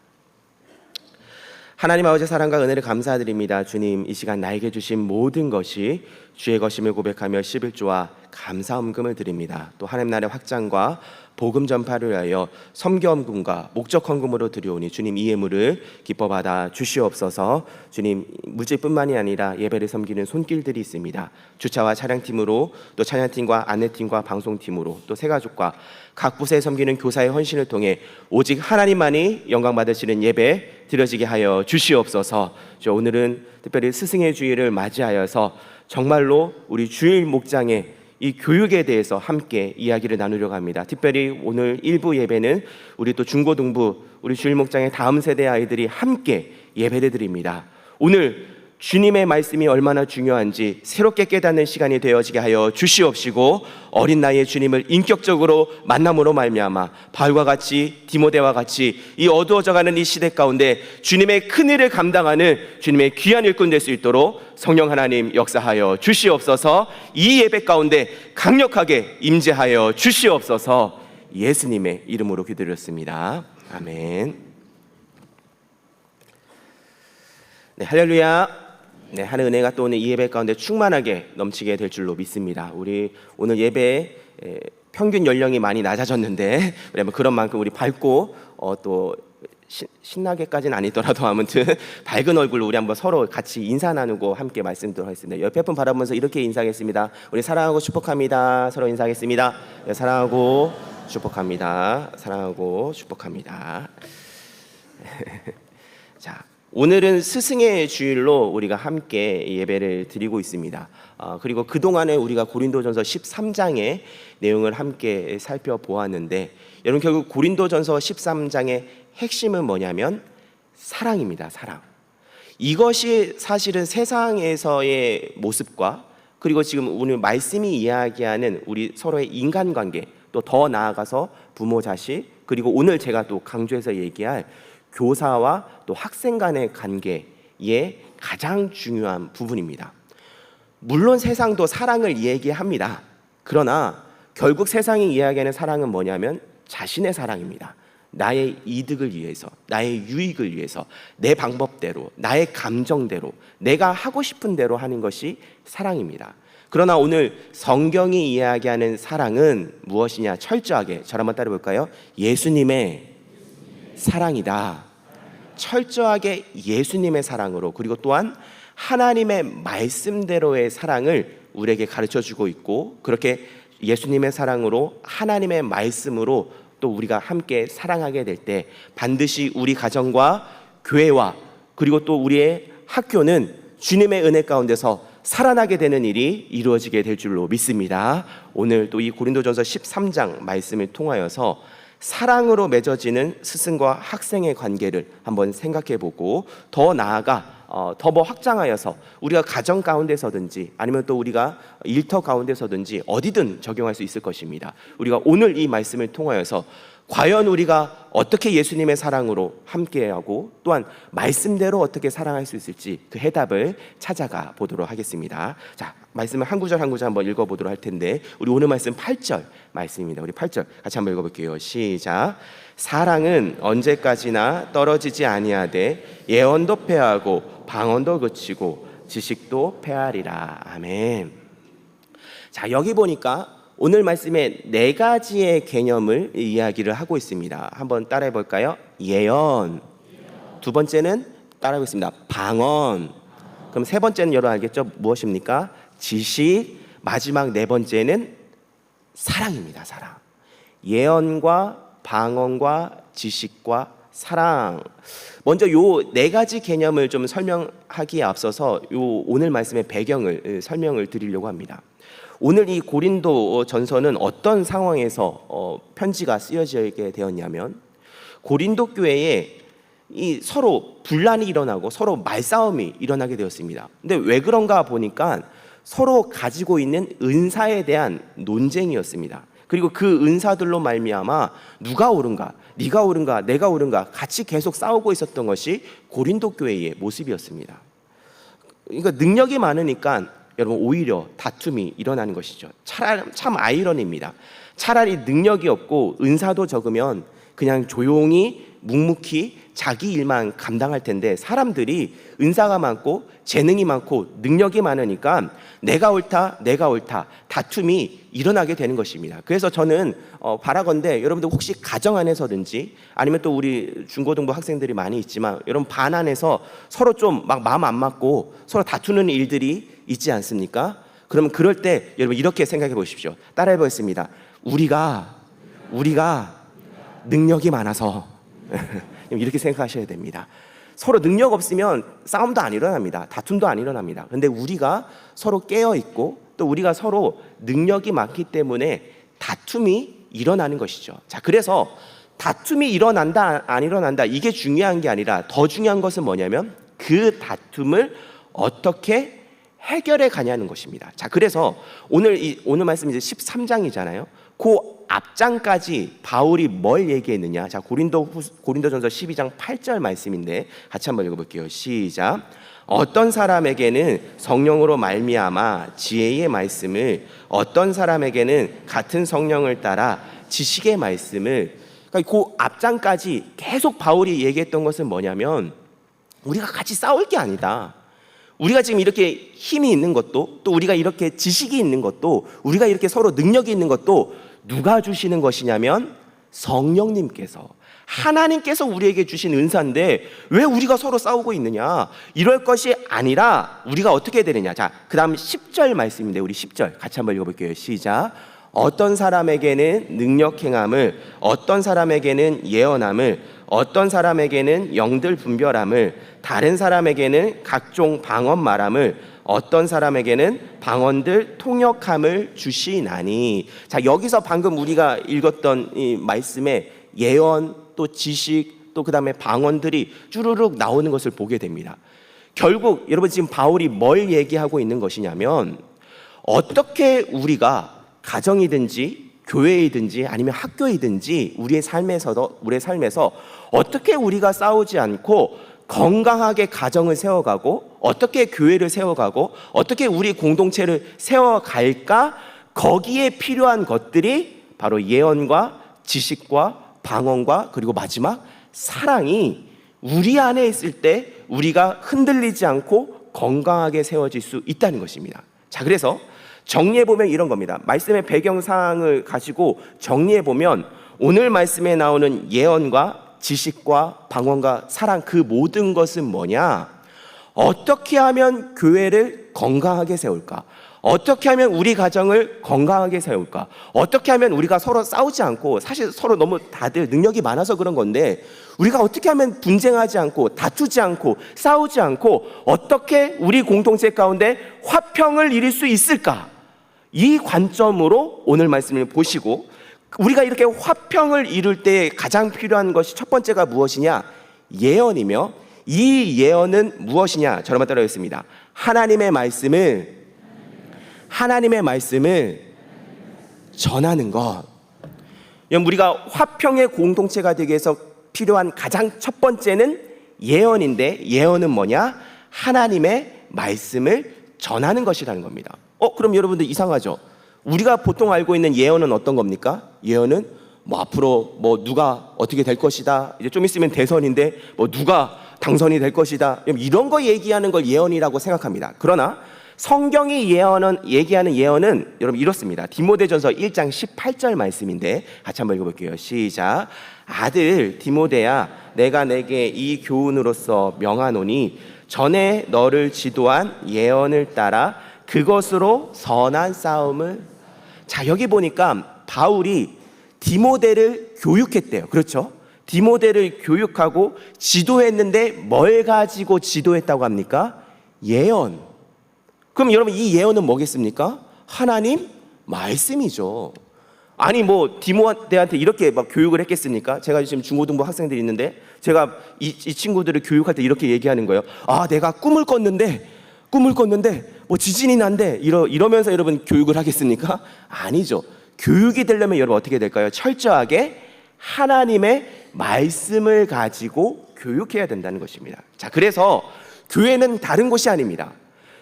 하나님 아버지 사랑과 은혜를 감사드립니다. 주님, 이 시간 나에게 주신 모든 것이 주의 것임을 고백하며 11조와 감사함금을 드립니다. 또 하나님 나라의 확장과 복음 전파를 위하여 섬겨헌금과 목적헌금으로 드려오니 주님 이 예물을 기뻐 받아 주시옵소서. 주님, 물질뿐만이 아니라 예배를 섬기는 손길들이 있습니다. 주차와 차량팀으로 또 찬양팀과 안내팀과 방송팀으로 또 새가족과 각 부서에 섬기는 교사의 헌신을 통해 오직 하나님만이 영광 받으시는 예배 드려지게 하여 주시옵소서. 오늘은 특별히 스승의 주일을 맞이하여서 정말로 우리 주일 목장의 이 교육에 대해서 함께 이야기를 나누려고 합니다. 특별히 오늘 일부 예배는 우리 또 중고등부 우리 주일 목장의 다음 세대 아이들이 함께 예배를 드립니다. 오늘 주님의 말씀이 얼마나 중요한지 새롭게 깨닫는 시간이 되어지게 하여 주시옵시고 어린 나이에 주님을 인격적으로 만남으로 말미암아 바울과 같이 디모데와 같이 이 어두워져가는 이 시대 가운데 주님의 큰 일을 감당하는 주님의 귀한 일꾼 될 수 있도록 성령 하나님 역사하여 주시옵소서. 이 예배 가운데 강력하게 임재하여 주시옵소서. 예수님의 이름으로 기도드렸습니다. 아멘. 네, 할렐루야. 네, 하늘 은혜가 또 오늘 이 예배 가운데 충만하게 넘치게 될 줄로 믿습니다. 우리 오늘 예배 평균 연령이 많이 낮아졌는데 왜냐면 그런 만큼 우리 밝고 또 신나게까지는 아니더라도 아무튼 밝은 얼굴로 우리 한번 서로 같이 인사 나누고 함께 말씀드리도록 하겠습니다. 옆에 분 바라보면서 이렇게 인사하겠습니다. 우리 사랑하고 축복합니다. 서로 인사하겠습니다. 네, 사랑하고 축복합니다. 사랑하고 축복합니다. 자, 오늘은 스승의 주일로 우리가 함께 예배를 드리고 있습니다. 그리고 그동안에 우리가 고린도전서 13장의 내용을 함께 살펴보았는데 여러분 결국 고린도전서 13장의 핵심은 뭐냐면 사랑입니다. 사랑. 이것이 사실은 세상에서의 모습과 그리고 지금 오늘 말씀이 이야기하는 우리 서로의 인간관계, 또 더 나아가서 부모 자식, 그리고 오늘 제가 또 강조해서 얘기할 교사와 또 학생 간의 관계의 가장 중요한 부분입니다. 물론 세상도 사랑을 얘기합니다. 그러나 결국 세상이 이야기하는 사랑은 뭐냐면 자신의 사랑입니다. 나의 이득을 위해서, 나의 유익을 위해서, 내 방법대로, 나의 감정대로, 내가 하고 싶은 대로 하는 것이 사랑입니다. 그러나 오늘 성경이 이야기하는 사랑은 무엇이냐? 철저하게 저를 한번 따라 볼까요? 예수님의 사랑이다. 철저하게 예수님의 사랑으로, 그리고 또한 하나님의 말씀대로의 사랑을 우리에게 가르쳐주고 있고, 그렇게 예수님의 사랑으로 하나님의 말씀으로 또 우리가 함께 사랑하게 될 때 반드시 우리 가정과 교회와 그리고 또 우리의 학교는 주님의 은혜 가운데서 살아나게 되는 일이 이루어지게 될 줄로 믿습니다. 오늘 또 이 고린도전서 13장 말씀을 통하여서 사랑으로 맺어지는 스승과 학생의 관계를 한번 생각해보고, 더 나아가 더 뭐 확장하여서 우리가 가정 가운데서든지 아니면 또 우리가 일터 가운데서든지 어디든 적용할 수 있을 것입니다. 우리가 오늘 이 말씀을 통하여서 과연 우리가 어떻게 예수님의 사랑으로 함께하고 또한 말씀대로 어떻게 사랑할 수 있을지 그 해답을 찾아가 보도록 하겠습니다. 자, 말씀을 한 구절 한 구절 한번 읽어보도록 할 텐데, 우리 오늘 말씀 8절 말씀입니다. 우리 8절 같이 한번 읽어볼게요. 시작. 사랑은 언제까지나 떨어지지 아니하되 예언도 패하고 방언도 그치고 지식도 패하리라. 아멘. 자, 여기 보니까 오늘 말씀에 네 가지의 개념을 이야기를 하고 있습니다. 한번 따라해 볼까요? 예언. 두 번째는 따라해 보겠습니다. 방언. 그럼 세 번째는 여러분 알겠죠? 무엇입니까? 지식. 마지막 네 번째는 사랑입니다. 사랑. 예언과 방언과 지식과 사랑. 먼저 요 네 가지 개념을 좀 설명하기에 앞서서 요 오늘 말씀의 배경을 설명을 드리려고 합니다. 오늘 이 고린도 전서는 어떤 상황에서 편지가 쓰여지게 되었냐면, 고린도 교회에 이 서로 분란이 일어나고 서로 말싸움이 일어나게 되었습니다. 근데 왜 그런가 보니까 서로 가지고 있는 은사에 대한 논쟁이었습니다. 그리고 그 은사들로 말미암아 누가 옳은가, 네가 옳은가, 내가 옳은가 같이 계속 싸우고 있었던 것이 고린도 교회의 모습이었습니다. 그러니까 능력이 많으니까 여러분 오히려 다툼이 일어나는 것이죠. 참 아이러니입니다. 차라리 능력이 없고 은사도 적으면 그냥 조용히 묵묵히 자기 일만 감당할 텐데, 사람들이 은사가 많고 재능이 많고 능력이 많으니까 내가 옳다 다툼이 일어나게 되는 것입니다. 그래서 저는 바라건대 여러분들 혹시 가정 안에서든지 아니면 또 우리 중고등부 학생들이 많이 있지만 여러분 반 안에서 서로 좀 막 마음 안 맞고 서로 다투는 일들이 있지 않습니까? 그러면 그럴 때 여러분 이렇게 생각해 보십시오. 따라해 보겠습니다. 우리가 능력이 많아서 이렇게 생각하셔야 됩니다. 서로 능력 없으면 싸움도 안 일어납니다. 다툼도 안 일어납니다. 그런데 우리가 서로 깨어 있고 또 우리가 서로 능력이 많기 때문에 다툼이 일어나는 것이죠. 자, 그래서 다툼이 일어난다 안 일어난다 이게 중요한 게 아니라 더 중요한 것은 뭐냐면 그 다툼을 어떻게 해결해 가냐는 것입니다. 자, 그래서 오늘 말씀 이제 13장이잖아요. 그 앞장까지 바울이 뭘 얘기했느냐? 자, 고린도전서 12장 8절 말씀인데 같이 한번 읽어볼게요. 시작. 어떤 사람에게는 성령으로 말미암아 지혜의 말씀을, 어떤 사람에게는 같은 성령을 따라 지식의 말씀을. 그러니까 그 앞장까지 계속 바울이 얘기했던 것은 뭐냐면 우리가 같이 싸울 게 아니다. 우리가 지금 이렇게 힘이 있는 것도, 또 우리가 이렇게 지식이 있는 것도, 우리가 이렇게 서로 능력이 있는 것도 누가 주시는 것이냐면 성령님께서, 하나님께서 우리에게 주신 은사인데 왜 우리가 서로 싸우고 있느냐? 이럴 것이 아니라 우리가 어떻게 해야 되느냐? 자, 그 다음 10절 말씀인데 우리 10절 같이 한번 읽어볼게요. 시작. 어떤 사람에게는 능력 행함을, 어떤 사람에게는 예언함을, 어떤 사람에게는 영들 분별함을, 다른 사람에게는 각종 방언 말함을, 어떤 사람에게는 방언들 통역함을 주시나니. 자, 여기서 방금 우리가 읽었던 이 말씀에 예언 또 지식 또 그 다음에 방언들이 쭈루룩 나오는 것을 보게 됩니다. 결국 여러분 지금 바울이 뭘 얘기하고 있는 것이냐면 어떻게 우리가 가정이든지 교회이든지 아니면 학교이든지 우리의 삶에서 어떻게 우리가 싸우지 않고 건강하게 가정을 세워가고 어떻게 교회를 세워가고 어떻게 우리 공동체를 세워갈까, 거기에 필요한 것들이 바로 예언과 지식과 방언과 그리고 마지막 사랑이 우리 안에 있을 때 우리가 흔들리지 않고 건강하게 세워질 수 있다는 것입니다. 자, 그래서 정리해보면 이런 겁니다. 말씀의 배경사항을 가지고 정리해보면 오늘 말씀에 나오는 예언과 지식과 방언과 사랑, 그 모든 것은 뭐냐? 어떻게 하면 교회를 건강하게 세울까? 어떻게 하면 우리 가정을 건강하게 세울까? 어떻게 하면 우리가 서로 싸우지 않고, 사실 서로 너무 다들 능력이 많아서 그런 건데 우리가 어떻게 하면 분쟁하지 않고 다투지 않고 싸우지 않고 어떻게 우리 공동체 가운데 화평을 이룰 수 있을까? 이 관점으로 오늘 말씀을 보시고, 우리가 이렇게 화평을 이룰 때 가장 필요한 것이 첫 번째가 무엇이냐? 예언이며, 이 예언은 무엇이냐? 저를 따라하겠습니다. 하나님의 말씀을 전하는 것. 우리가 화평의 공동체가 되기 위해서 필요한 가장 첫 번째는 예언인데, 예언은 뭐냐? 하나님의 말씀을 전하는 것이라는 겁니다. 그럼 여러분들 이상하죠? 우리가 보통 알고 있는 예언은 어떤 겁니까? 예언은 앞으로 누가 어떻게 될 것이다, 이제 좀 있으면 대선인데 누가 당선이 될 것이다, 이런 거 얘기하는 걸 예언이라고 생각합니다. 그러나 성경이 얘기하는 예언은 여러분 이렇습니다. 디모데전서 1장 18절 말씀인데 같이 한번 읽어볼게요. 시작. 아들 디모데야, 내가 내게 이 교훈으로서 명하노니 전에 너를 지도한 예언을 따라 그것으로 선한 싸움을. 자, 여기 보니까 바울이 디모데를 교육했대요. 그렇죠? 디모데를 교육하고 지도했는데 뭘 가지고 지도했다고 합니까? 예언. 그럼 여러분 이 예언은 뭐겠습니까? 하나님 말씀이죠. 아니 디모데한테 이렇게 교육을 했겠습니까? 제가 지금 중고등부 학생들이 있는데 제가 이 친구들을 교육할 때 이렇게 얘기하는 거예요. 내가 꿈을 꿨는데 지진이 난대, 이러면서 여러분 교육을 하겠습니까? 아니죠. 교육이 되려면 여러분 어떻게 될까요? 철저하게 하나님의 말씀을 가지고 교육해야 된다는 것입니다. 자, 그래서 교회는 다른 곳이 아닙니다.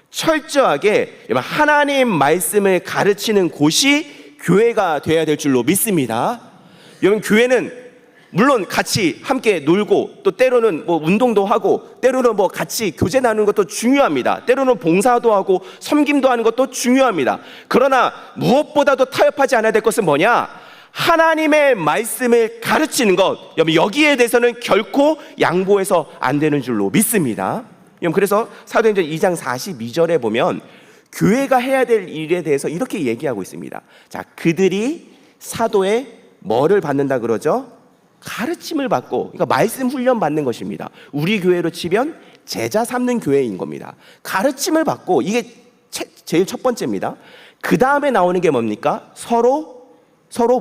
철저하게 하나님 말씀을 가르치는 곳이 교회가 되어야 될 줄로 믿습니다. 여러분, 교회는 물론 같이 함께 놀고 또 때로는 운동도 하고 때로는 같이 교제 나누는 것도 중요합니다. 때로는 봉사도 하고 섬김도 하는 것도 중요합니다. 그러나 무엇보다도 타협하지 않아야 될 것은 뭐냐? 하나님의 말씀을 가르치는 것. 여기에 대해서는 결코 양보해서 안 되는 줄로 믿습니다. 그래서 사도행전 2장 42절에 보면 교회가 해야 될 일에 대해서 이렇게 얘기하고 있습니다. 자, 그들이 사도의 뭐를 받는다 그러죠? 가르침을 받고, 그러니까 말씀 훈련 받는 것입니다. 우리 교회로 치면 제자 삼는 교회인 겁니다. 가르침을 받고, 이게 제일 첫 번째입니다. 그 다음에 나오는 게 뭡니까? 서로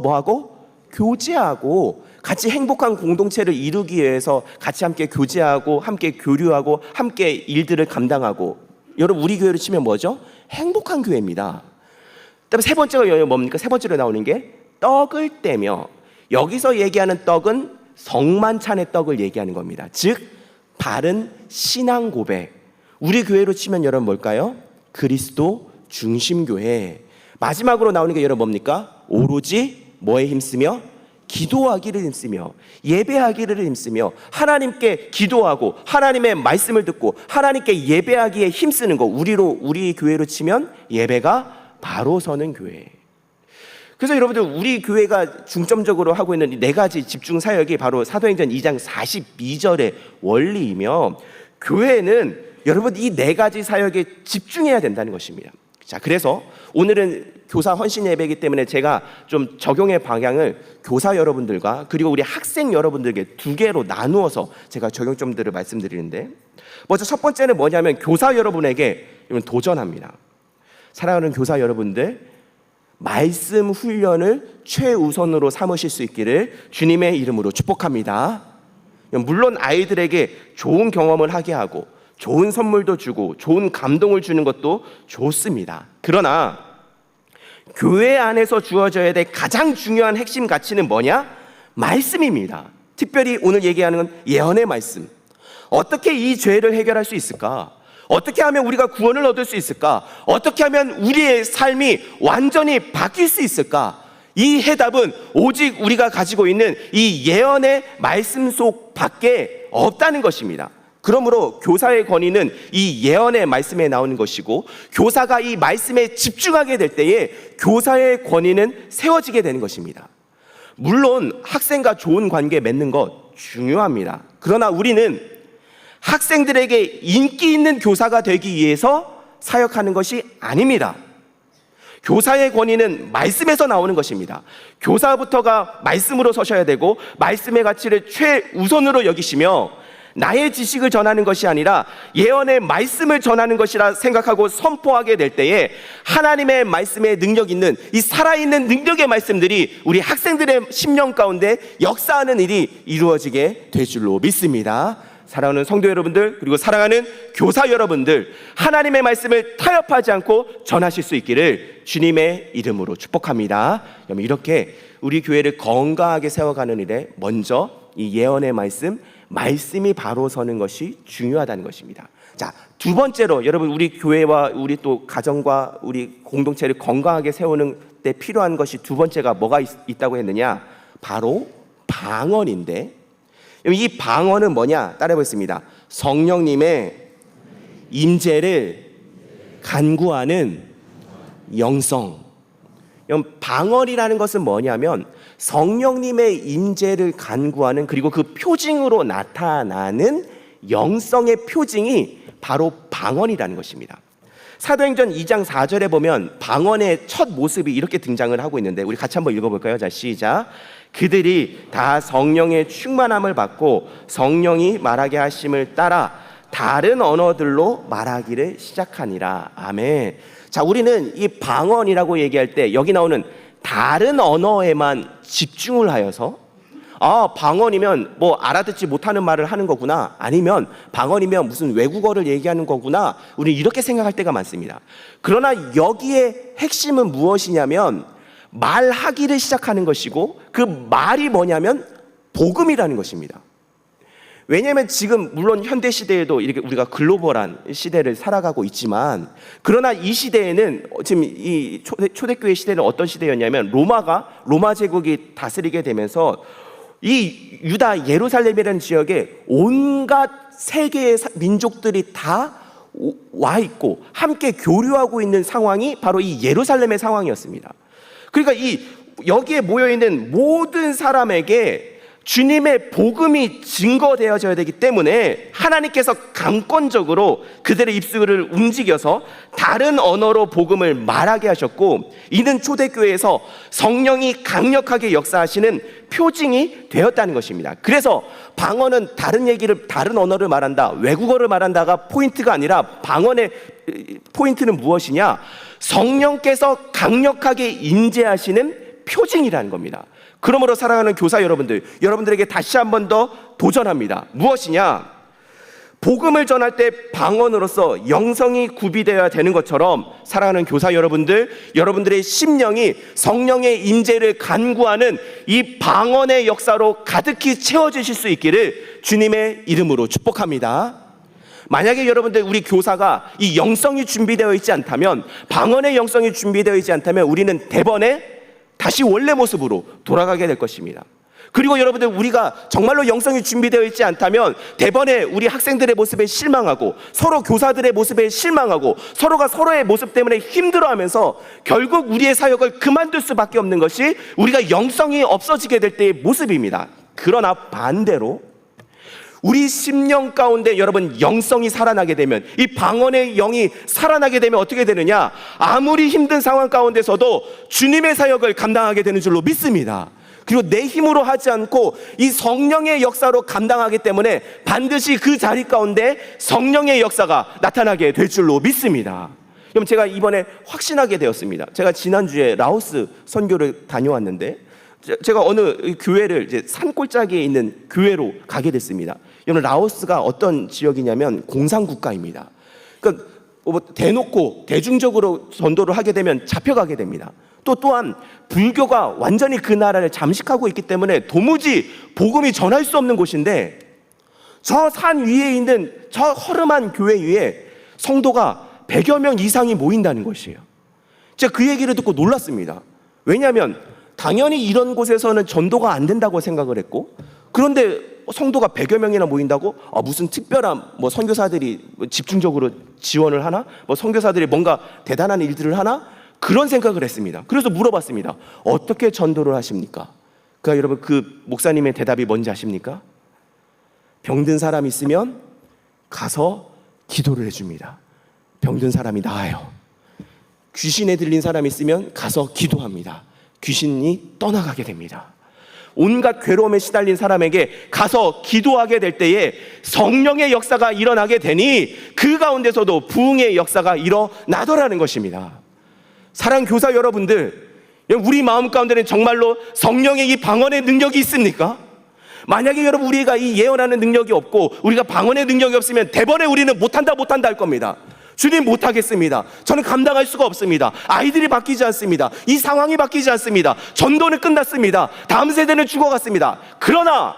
뭐하고? 교제하고, 같이 행복한 공동체를 이루기 위해서 같이 함께 교제하고 함께 교류하고 함께 일들을 감당하고. 여러분, 우리 교회로 치면 뭐죠? 행복한 교회입니다. 그다음에 세 번째가 뭡니까? 세 번째로 나오는 게 떡을 떼며, 여기서 얘기하는 떡은 성만찬의 떡을 얘기하는 겁니다. 즉 바른 신앙 고백. 우리 교회로 치면 여러분 뭘까요? 그리스도 중심 교회. 마지막으로 나오는 게 여러분 뭡니까? 오로지 뭐에 힘쓰며? 기도하기를 힘쓰며, 예배하기를 힘쓰며, 하나님께 기도하고 하나님의 말씀을 듣고 하나님께 예배하기에 힘쓰는 거. 우리 교회로 치면 예배가 바로 서는 교회. 그래서 여러분들, 우리 교회가 중점적으로 하고 있는 이 네 가지 집중 사역이 바로 사도행전 2장 42절의 원리이며, 교회는 여러분 이 네 가지 사역에 집중해야 된다는 것입니다. 자, 그래서 오늘은 교사 헌신 예배이기 때문에 제가 좀 적용의 방향을 교사 여러분들과 그리고 우리 학생 여러분들에게 두 개로 나누어서 제가 적용점들을 말씀드리는데, 먼저 첫 번째는 뭐냐면 교사 여러분에게 도전합니다. 사랑하는 교사 여러분들, 말씀 훈련을 최우선으로 삼으실 수 있기를 주님의 이름으로 축복합니다. 물론 아이들에게 좋은 경험을 하게 하고 좋은 선물도 주고 좋은 감동을 주는 것도 좋습니다. 그러나 교회 안에서 주어져야 될 가장 중요한 핵심 가치는 뭐냐? 말씀입니다. 특별히 오늘 얘기하는 건 예언의 말씀. 어떻게 이 죄를 해결할 수 있을까? 어떻게 하면 우리가 구원을 얻을 수 있을까? 어떻게 하면 우리의 삶이 완전히 바뀔 수 있을까? 이 해답은 오직 우리가 가지고 있는 이 예언의 말씀 속 밖에 없다는 것입니다. 그러므로 교사의 권위는 이 예언의 말씀에 나오는 것이고, 교사가 이 말씀에 집중하게 될 때에 교사의 권위는 세워지게 되는 것입니다. 물론 학생과 좋은 관계 맺는 것 중요합니다. 그러나 우리는 학생들에게 인기 있는 교사가 되기 위해서 사역하는 것이 아닙니다. 교사의 권위는 말씀에서 나오는 것입니다. 교사부터가 말씀으로 서셔야 되고, 말씀의 가치를 최우선으로 여기시며 나의 지식을 전하는 것이 아니라 예언의 말씀을 전하는 것이라 생각하고 선포하게 될 때에 하나님의 말씀에 능력 있는 이 살아있는 능력의 말씀들이 우리 학생들의 심령 가운데 역사하는 일이 이루어지게 될 줄로 믿습니다. 사랑하는 성도 여러분들, 그리고 사랑하는 교사 여러분들, 하나님의 말씀을 타협하지 않고 전하실 수 있기를 주님의 이름으로 축복합니다. 여러분, 이렇게 우리 교회를 건강하게 세워가는 일에 먼저 이 예언의 말씀이 바로 서는 것이 중요하다는 것입니다. 자, 두 번째로 여러분, 우리 교회와 우리 또 가정과 우리 공동체를 건강하게 세우는 데 필요한 것이 두 번째가 뭐가 있다고 했느냐? 바로 방언인데, 이 방언은 뭐냐? 따라해보겠습니다. 성령님의 임재를 간구하는 영성. 방언이라는 것은 뭐냐면 성령님의 임재를 간구하는, 그리고 그 표징으로 나타나는 영성의 표징이 바로 방언이라는 것입니다. 사도행전 2장 4절에 보면 방언의 첫 모습이 이렇게 등장을 하고 있는데, 우리 같이 한번 읽어볼까요? 자, 시작. 그들이 다 성령의 충만함을 받고 성령이 말하게 하심을 따라 다른 언어들로 말하기를 시작하니라. 아멘. 자, 우리는 이 방언이라고 얘기할 때 여기 나오는 다른 언어에만 집중을 하여서, 방언이면 뭐 알아듣지 못하는 말을 하는 거구나, 아니면 방언이면 무슨 외국어를 얘기하는 거구나, 우리 이렇게 생각할 때가 많습니다. 그러나 여기에 핵심은 무엇이냐면 말하기를 시작하는 것이고, 그 말이 뭐냐면 복음이라는 것입니다. 왜냐하면 지금 물론 현대 시대에도 이렇게 우리가 글로벌한 시대를 살아가고 있지만, 그러나 이 시대에는 지금 이 초대교회 시대는 어떤 시대였냐면 로마 제국이 다스리게 되면서 이 유다 예루살렘이라는 지역에 온갖 세계의 민족들이 다 와 있고 함께 교류하고 있는 상황이 바로 이 예루살렘의 상황이었습니다. 그러니까 이 여기에 모여 있는 모든 사람에게 주님의 복음이 증거되어져야 되기 때문에 하나님께서 강권적으로 그들의 입술을 움직여서 다른 언어로 복음을 말하게 하셨고, 이는 초대교회에서 성령이 강력하게 역사하시는 표징이 되었다는 것입니다. 그래서 방언은 다른 언어를 말한다, 외국어를 말한다가 포인트가 아니라, 방언의 포인트는 무엇이냐? 성령께서 강력하게 임재하시는 표징이라는 겁니다. 그러므로 사랑하는 교사 여러분들에게 다시 한 번 더 도전합니다. 무엇이냐? 복음을 전할 때 방언으로서 영성이 구비되어야 되는 것처럼, 사랑하는 교사 여러분들의 심령이 성령의 임재를 간구하는 이 방언의 역사로 가득히 채워지실 수 있기를 주님의 이름으로 축복합니다. 만약에 여러분들, 우리 교사가 이 영성이 준비되어 있지 않다면, 방언의 영성이 준비되어 있지 않다면 우리는 대번에 다시 원래 모습으로 돌아가게 될 것입니다. 그리고 여러분들, 우리가 정말로 영성이 준비되어 있지 않다면 대번에 우리 학생들의 모습에 실망하고, 서로 교사들의 모습에 실망하고, 서로가 서로의 모습 때문에 힘들어하면서 결국 우리의 사역을 그만둘 수밖에 없는 것이 우리가 영성이 없어지게 될 때의 모습입니다. 그러나 반대로 우리 심령 가운데 여러분 영성이 살아나게 되면, 이 방언의 영이 살아나게 되면 어떻게 되느냐? 아무리 힘든 상황 가운데서도 주님의 사역을 감당하게 되는 줄로 믿습니다. 그리고 내 힘으로 하지 않고 이 성령의 역사로 감당하기 때문에 반드시 그 자리 가운데 성령의 역사가 나타나게 될 줄로 믿습니다. 그럼 제가 이번에 확신하게 되었습니다. 제가 지난주에 라오스 선교를 다녀왔는데, 제가 어느 교회를 이제 산골짜기에 있는 교회로 가게 됐습니다. 여러분 라오스가 어떤 지역이냐면 공산국가입니다. 그러니까 뭐 대놓고 대중적으로 전도를 하게 되면 잡혀가게 됩니다. 또한 불교가 완전히 그 나라를 잠식하고 있기 때문에 도무지 복음이 전할 수 없는 곳인데 저 산 위에 있는 저 허름한 교회 위에 성도가 100여 명 이상이 모인다는 것이에요. 제가 그 얘기를 듣고 놀랐습니다. 왜냐하면 당연히 이런 곳에서는 전도가 안 된다고 생각을 했고, 그런데 성도가 100여 명이나 모인다고 무슨 특별한 뭐 선교사들이 집중적으로 지원을 하나? 뭐 선교사들이 뭔가 대단한 일들을 하나? 그런 생각을 했습니다. 그래서 물어봤습니다. 어떻게 전도를 하십니까? 그러니까 여러분 그 목사님의 대답이 뭔지 아십니까? 병든 사람 있으면 가서 기도를 해줍니다. 병든 사람이 나아요. 귀신에 들린 사람 있으면 가서 기도합니다. 귀신이 떠나가게 됩니다. 온갖 괴로움에 시달린 사람에게 가서 기도하게 될 때에 성령의 역사가 일어나게 되니 그 가운데서도 부흥의 역사가 일어나더라는 것입니다. 사랑하는 교사 여러분들, 우리 마음 가운데는 정말로 성령의 이 방언의 능력이 있습니까? 만약에 여러분 우리가 이 예언하는 능력이 없고 우리가 방언의 능력이 없으면 대번에 우리는 못한다 할 겁니다. 주님 못하겠습니다. 저는 감당할 수가 없습니다. 아이들이 바뀌지 않습니다. 이 상황이 바뀌지 않습니다. 전도는 끝났습니다. 다음 세대는 죽어갔습니다. 그러나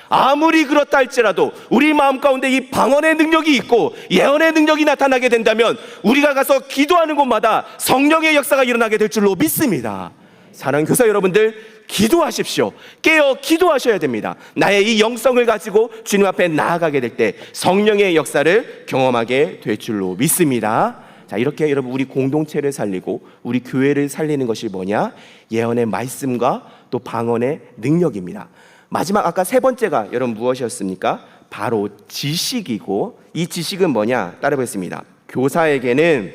아무리 그렇다 할지라도 우리 마음 가운데 이 방언의 능력이 있고 예언의 능력이 나타나게 된다면 우리가 가서 기도하는 곳마다 성령의 역사가 일어나게 될 줄로 믿습니다. 사랑하는 교사 여러분들, 기도하십시오. 깨어 기도하셔야 됩니다. 나의 이 영성을 가지고 주님 앞에 나아가게 될 때 성령의 역사를 경험하게 될 줄로 믿습니다. 자, 이렇게 여러분 우리 공동체를 살리고 우리 교회를 살리는 것이 뭐냐? 예언의 말씀과 또 방언의 능력입니다. 마지막 아까 세 번째가 여러분 무엇이었습니까? 바로 지식이고, 이 지식은 뭐냐? 따라보겠습니다. 교사에게는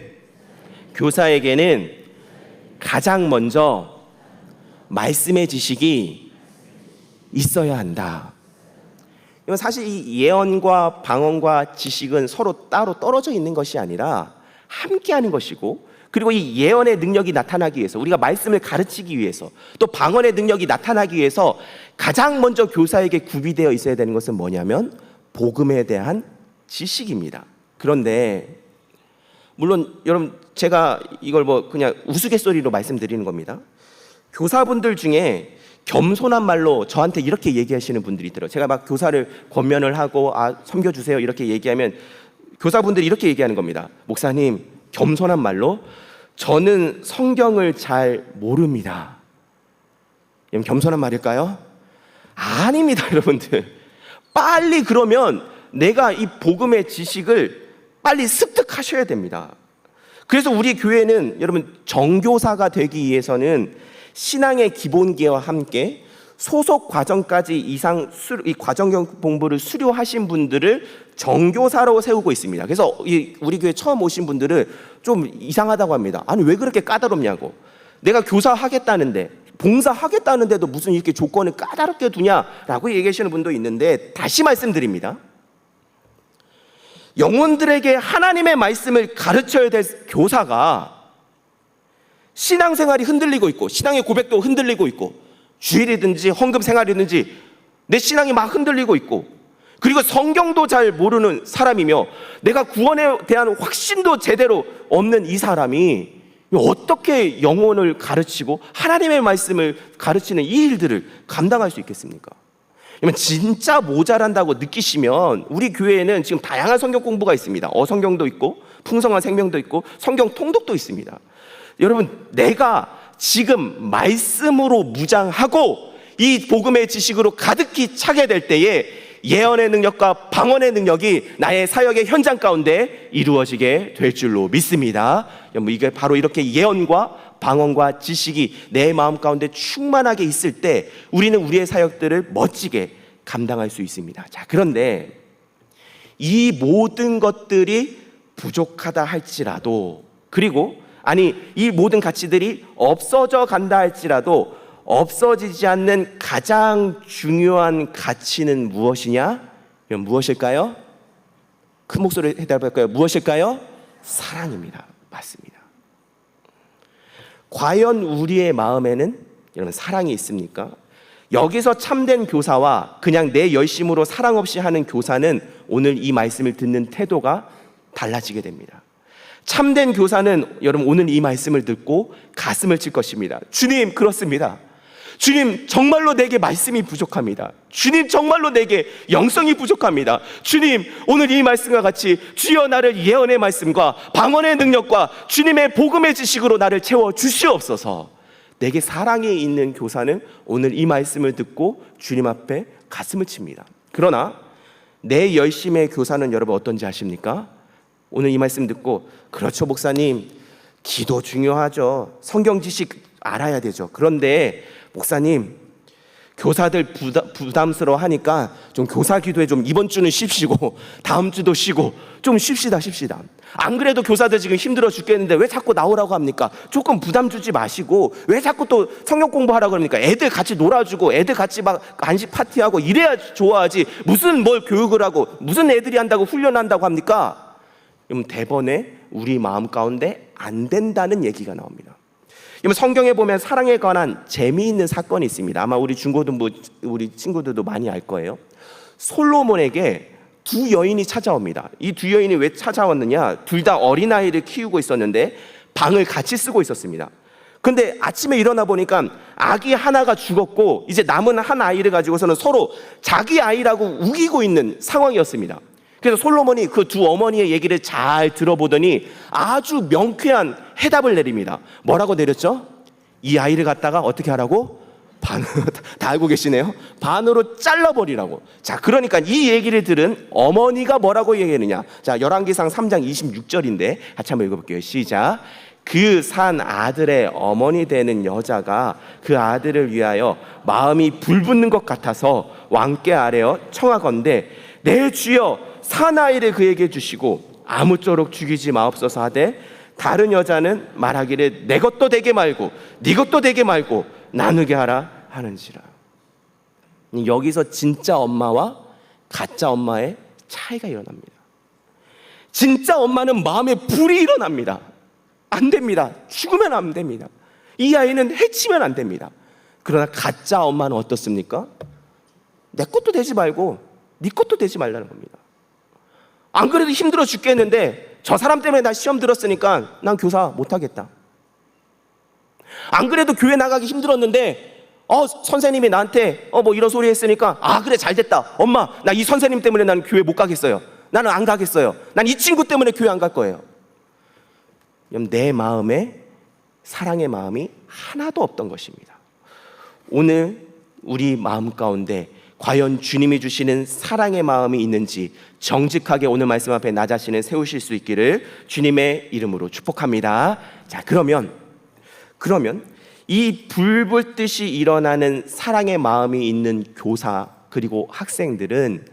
가장 먼저 말씀의 지식이 있어야 한다. 이건 사실 이 예언과 방언과 지식은 서로 따로 떨어져 있는 것이 아니라 함께하는 것이고, 그리고 이 예언의 능력이 나타나기 위해서, 우리가 말씀을 가르치기 위해서, 또 방언의 능력이 나타나기 위해서 가장 먼저 교사에게 구비되어 있어야 되는 것은 뭐냐면 복음에 대한 지식입니다. 그런데 물론 여러분 제가 이걸 뭐 그냥 우스갯소리로 말씀드리는 겁니다. 교사분들 중에 겸손한 말로 저한테 이렇게 얘기하시는 분들이 있더라고요. 제가 막 교사를 권면을 하고 섬겨주세요 이렇게 얘기하면 교사분들이 이렇게 얘기하는 겁니다. 목사님, 겸손한 말로 저는 성경을 잘 모릅니다. 겸손한 말일까요? 아닙니다, 여러분들. 빨리 그러면 내가 이 복음의 지식을 빨리 습득하셔야 됩니다. 그래서 우리 교회는 여러분 정교사가 되기 위해서는 신앙의 기본기와 함께 소속 과정까지 이상 이 과정 공부를 수료하신 분들을 정교사로 세우고 있습니다. 그래서 우리 교회 처음 오신 분들은 좀 이상하다고 합니다. 아니 왜 그렇게 까다롭냐고. 내가 교사하겠다는데, 봉사하겠다는데도 무슨 이렇게 조건을 까다롭게 두냐라고 얘기하시는 분도 있는데, 다시 말씀드립니다. 영혼들에게 하나님의 말씀을 가르쳐야 될 교사가 신앙생활이 흔들리고 있고 신앙의 고백도 흔들리고 있고 주일이든지 헌금 생활이든지 내 신앙이 막 흔들리고 있고, 그리고 성경도 잘 모르는 사람이며 내가 구원에 대한 확신도 제대로 없는 이 사람이 어떻게 영혼을 가르치고 하나님의 말씀을 가르치는 이 일들을 감당할 수 있겠습니까? 진짜 모자란다고 느끼시면 우리 교회에는 지금 다양한 성경 공부가 있습니다. 어성경도 있고 풍성한 생명도 있고 성경 통독도 있습니다. 여러분, 내가 지금 말씀으로 무장하고 이 복음의 지식으로 가득히 차게 될 때에 예언의 능력과 방언의 능력이 나의 사역의 현장 가운데 이루어지게 될 줄로 믿습니다. 이게 바로 이렇게 예언과 방언과 지식이 내 마음 가운데 충만하게 있을 때 우리는 우리의 사역들을 멋지게 감당할 수 있습니다. 자, 그런데 이 모든 것들이 부족하다 할지라도, 그리고 이 모든 가치들이 없어져 간다 할지라도 없어지지 않는 가장 중요한 가치는 무엇이냐? 무엇일까요? 큰 목소리로 대답할까요? 무엇일까요? 사랑입니다. 맞습니다. 과연 우리의 마음에는 여러분 사랑이 있습니까? 여기서 참된 교사와 그냥 내 열심으로 사랑 없이 하는 교사는 오늘 이 말씀을 듣는 태도가 달라지게 됩니다. 참된 교사는 여러분 오늘 이 말씀을 듣고 가슴을 칠 것입니다. 주님, 그렇습니다. 주님, 정말로 내게 말씀이 부족합니다. 주님, 정말로 내게 영성이 부족합니다. 주님, 오늘 이 말씀과 같이 주여 나를 예언의 말씀과 방언의 능력과 주님의 복음의 지식으로 나를 채워 주시옵소서. 내게 사랑이 있는 교사는 오늘 이 말씀을 듣고 주님 앞에 가슴을 칩니다. 그러나 내 열심의 교사는 여러분 어떤지 아십니까? 오늘 이 말씀 듣고 그렇죠 목사님, 기도 중요하죠. 성경 지식 알아야 되죠. 그런데 목사님, 교사들 부담스러워 하니까 좀 교사 기도에 좀 이번 주는 쉽시고 다음 주도 쉬고 좀 쉽시다. 안 그래도 교사들 지금 힘들어 죽겠는데 왜 자꾸 나오라고 합니까? 조금 부담 주지 마시고 왜 자꾸 또 성경 공부하라고 그럽니까? 애들 같이 놀아주고 애들 같이 막 간식 파티하고 이래야 좋아하지, 무슨 뭘 교육을 하고 무슨 애들이 한다고 훈련한다고 합니까? 그럼 대번에 우리 마음 가운데 안 된다는 얘기가 나옵니다. 성경에 보면 사랑에 관한 재미있는 사건이 있습니다. 아마 우리 중고등부 우리 친구들도 많이 알 거예요. 솔로몬에게 두 여인이 찾아옵니다. 이 두 여인이 왜 찾아왔느냐? 둘 다 어린아이를 키우고 있었는데 방을 같이 쓰고 있었습니다. 근데 아침에 일어나 보니까 아기 하나가 죽었고 이제 남은 한 아이를 가지고서는 서로 자기 아이라고 우기고 있는 상황이었습니다. 그래서 솔로몬이 그 두 어머니의 얘기를 잘 들어보더니 아주 명쾌한 해답을 내립니다. 뭐라고 내렸죠? 이 아이를 갖다가 어떻게 하라고? 반으로, 다 알고 계시네요. 반으로 잘라버리라고. 자, 그러니까 이 얘기를 들은 어머니가 뭐라고 얘기했느냐? 자, 열왕기상 3장 26절인데 같이 한번 읽어볼게요. 시작. 그 산 아들의 어머니 되는 여자가 그 아들을 위하여 마음이 불붙는 것 같아서 왕께 아뢰어 청하건대 내 주여 사나이를 그에게 주시고 아무쪼록 죽이지 마옵소서 하되 다른 여자는 말하기를 내 것도 되게 말고 네 것도 되게 말고 나누게 하라 하는지라. 여기서 진짜 엄마와 가짜 엄마의 차이가 일어납니다. 진짜 엄마는 마음에 불이 일어납니다. 안 됩니다. 죽으면 안 됩니다. 이 아이는 해치면 안 됩니다. 그러나 가짜 엄마는 어떻습니까? 내 것도 되지 말고 네 것도 되지 말라는 겁니다. 안 그래도 힘들어 죽겠는데 저 사람 때문에 나 시험 들었으니까 난 교사 못하겠다. 안 그래도 교회 나가기 힘들었는데 선생님이 나한테 뭐 이런 소리 했으니까 그래 잘됐다. 엄마 나 이 선생님 때문에 나는 교회 못 가겠어요. 나는 안 가겠어요. 난 이 친구 때문에 교회 안 갈 거예요. 내 마음에 사랑의 마음이 하나도 없던 것입니다. 오늘 우리 마음 가운데 과연 주님이 주시는 사랑의 마음이 있는지 정직하게 오늘 말씀 앞에 나 자신을 세우실 수 있기를 주님의 이름으로 축복합니다. 자, 그러면 이 불붙듯이 일어나는 사랑의 마음이 있는 교사 그리고 학생들은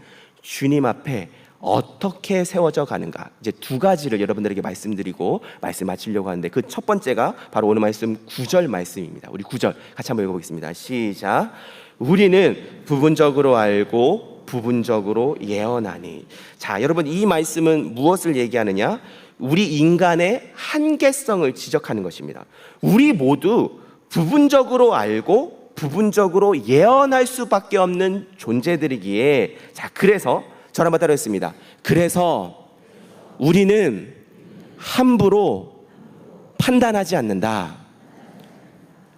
주님 앞에 어떻게 세워져 가는가, 이제 두 가지를 여러분들에게 말씀드리고 말씀 마치려고 하는데 그 첫 번째가 바로 오늘 말씀 9절 말씀입니다. 우리 9절 같이 한번 읽어보겠습니다. 시작. 우리는 부분적으로 알고 부분적으로 예언하니. 자, 여러분 이 말씀은 무엇을 얘기하느냐? 우리 인간의 한계성을 지적하는 것입니다. 우리 모두 부분적으로 알고 부분적으로 예언할 수밖에 없는 존재들이기에, 자, 그래서 저를 한번 따라했습니다. 그래서 우리는 함부로 판단하지 않는다.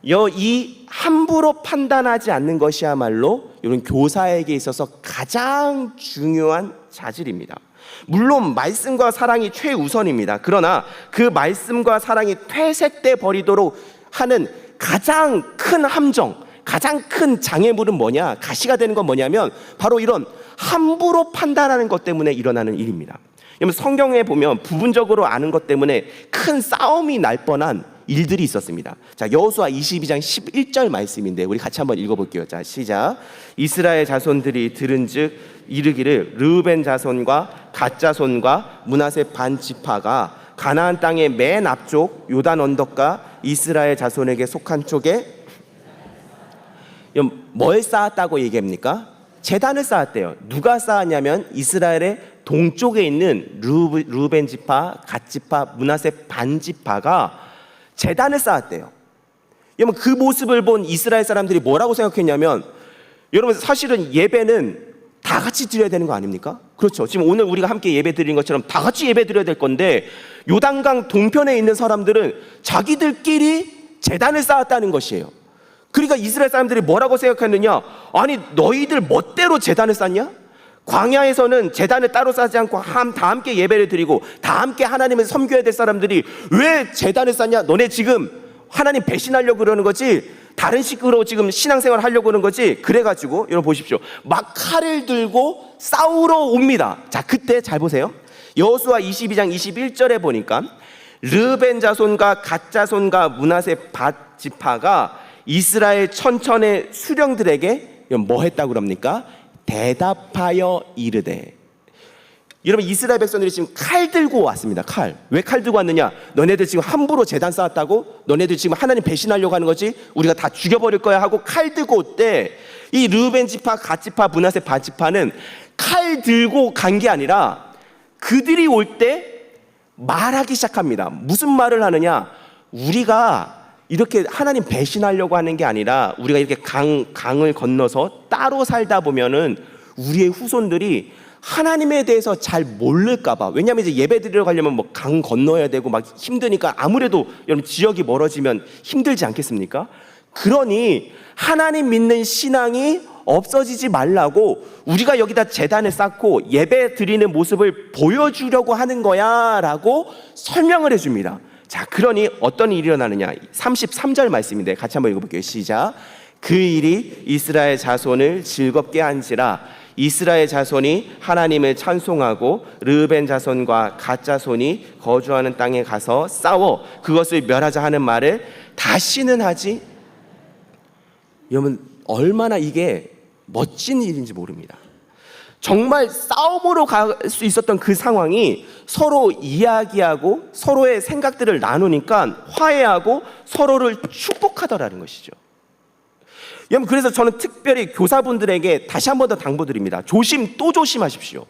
이 함부로 판단하지 않는 것이야말로 이런 교사에게 있어서 가장 중요한 자질입니다. 물론 말씀과 사랑이 최우선입니다. 그러나 그 말씀과 사랑이 퇴색돼 버리도록 하는 가장 큰 함정, 가장 큰 장애물은 뭐냐, 가시가 되는 건 뭐냐면 바로 이런 함부로 판단하는 것 때문에 일어나는 일입니다. 여러분 성경에 보면 부분적으로 아는 것 때문에 큰 싸움이 날 뻔한 일들이 있었습니다. 자, 여호수아 22장 11절 말씀인데 우리 같이 한번 읽어볼게요. 자, 시작. 이스라엘 자손들이 들은즉 이르기를 르우벤 자손과 갓 자손과 므낫세 반 지파가 가나안 땅의 맨 앞쪽 요단 언덕과 이스라엘 자손에게 속한 쪽에 뭘 쌓았다고 얘기합니까? 제단을 쌓았대요. 누가 쌓았냐면 이스라엘의 동쪽에 있는 르우벤 지파, 갓 지파, 므낫세 반 지파가 제단을 쌓았대요. 여러분 그 모습을 본 이스라엘 사람들이 뭐라고 생각했냐면 여러분 사실은 예배는 다 같이 드려야 되는 거 아닙니까? 그렇죠. 지금 오늘 우리가 함께 예배 드리는 것처럼 다 같이 예배 드려야 될 건데 요단강 동편에 있는 사람들은 자기들끼리 제단을 쌓았다는 것이에요. 그러니까 이스라엘 사람들이 뭐라고 생각했느냐? 아니 너희들 멋대로 제단을 쌓냐? 광야에서는 제단을 따로 쌓지 않고 다 함께 예배를 드리고 다 함께 하나님을 섬겨야 될 사람들이 왜 제단을 쌓냐? 너네 지금 하나님 배신하려고 그러는 거지? 다른 식으로 지금 신앙생활 하려고 그러는 거지? 그래가지고 여러분 보십시오. 막 칼을 들고 싸우러 옵니다. 자, 그때 잘 보세요. 여호수아 22장 21절에 보니까 르벤 자손과 갓 자손과 므낫세 밧 지파가 이스라엘 천천의 수령들에게 뭐 했다고 그럽니까? 대답하여 이르되. 여러분 이스라엘 백성들이 지금 칼 들고 왔습니다. 칼. 왜 칼 들고 왔느냐? 너네들 지금 함부로 제단 쌓았다고? 너네들 지금 하나님 배신하려고 하는 거지? 우리가 다 죽여버릴 거야 하고 칼 들고 올 때 이 르벤 지파, 갓 지파, 므낫세 밧 지파는 칼 들고 간 게 아니라 그들이 올 때 말하기 시작합니다. 무슨 말을 하느냐? 우리가 이렇게 하나님 배신하려고 하는 게 아니라 우리가 이렇게 강을 건너서 따로 살다 보면은 우리의 후손들이 하나님에 대해서 잘 모를까봐. 왜냐하면 이제 예배 드리러 가려면 뭐 강 건너야 되고 막 힘드니까 아무래도 여러분 지역이 멀어지면 힘들지 않겠습니까? 그러니 하나님 믿는 신앙이 없어지지 말라고 우리가 여기다 제단을 쌓고 예배 드리는 모습을 보여주려고 하는 거야 라고 설명을 해줍니다. 자, 그러니 어떤 일이 일어나느냐? 33절 말씀인데 같이 한번 읽어볼게요. 시작. 그 일이 이스라엘 자손을 즐겁게 한지라 이스라엘 자손이 하나님을 찬송하고 르벤 자손과 갓 자손이 거주하는 땅에 가서 싸워 그것을 멸하자 하는 말을 다시는 하지. 여러분 얼마나 이게 멋진 일인지 모릅니다. 정말 싸움으로 갈 수 있었던 그 상황이 서로 이야기하고 서로의 생각들을 나누니까 화해하고 서로를 축복하더라는 것이죠. 여러분 그래서 저는 특별히 교사분들에게 다시 한 번 더 당부드립니다. 또 조심하십시오.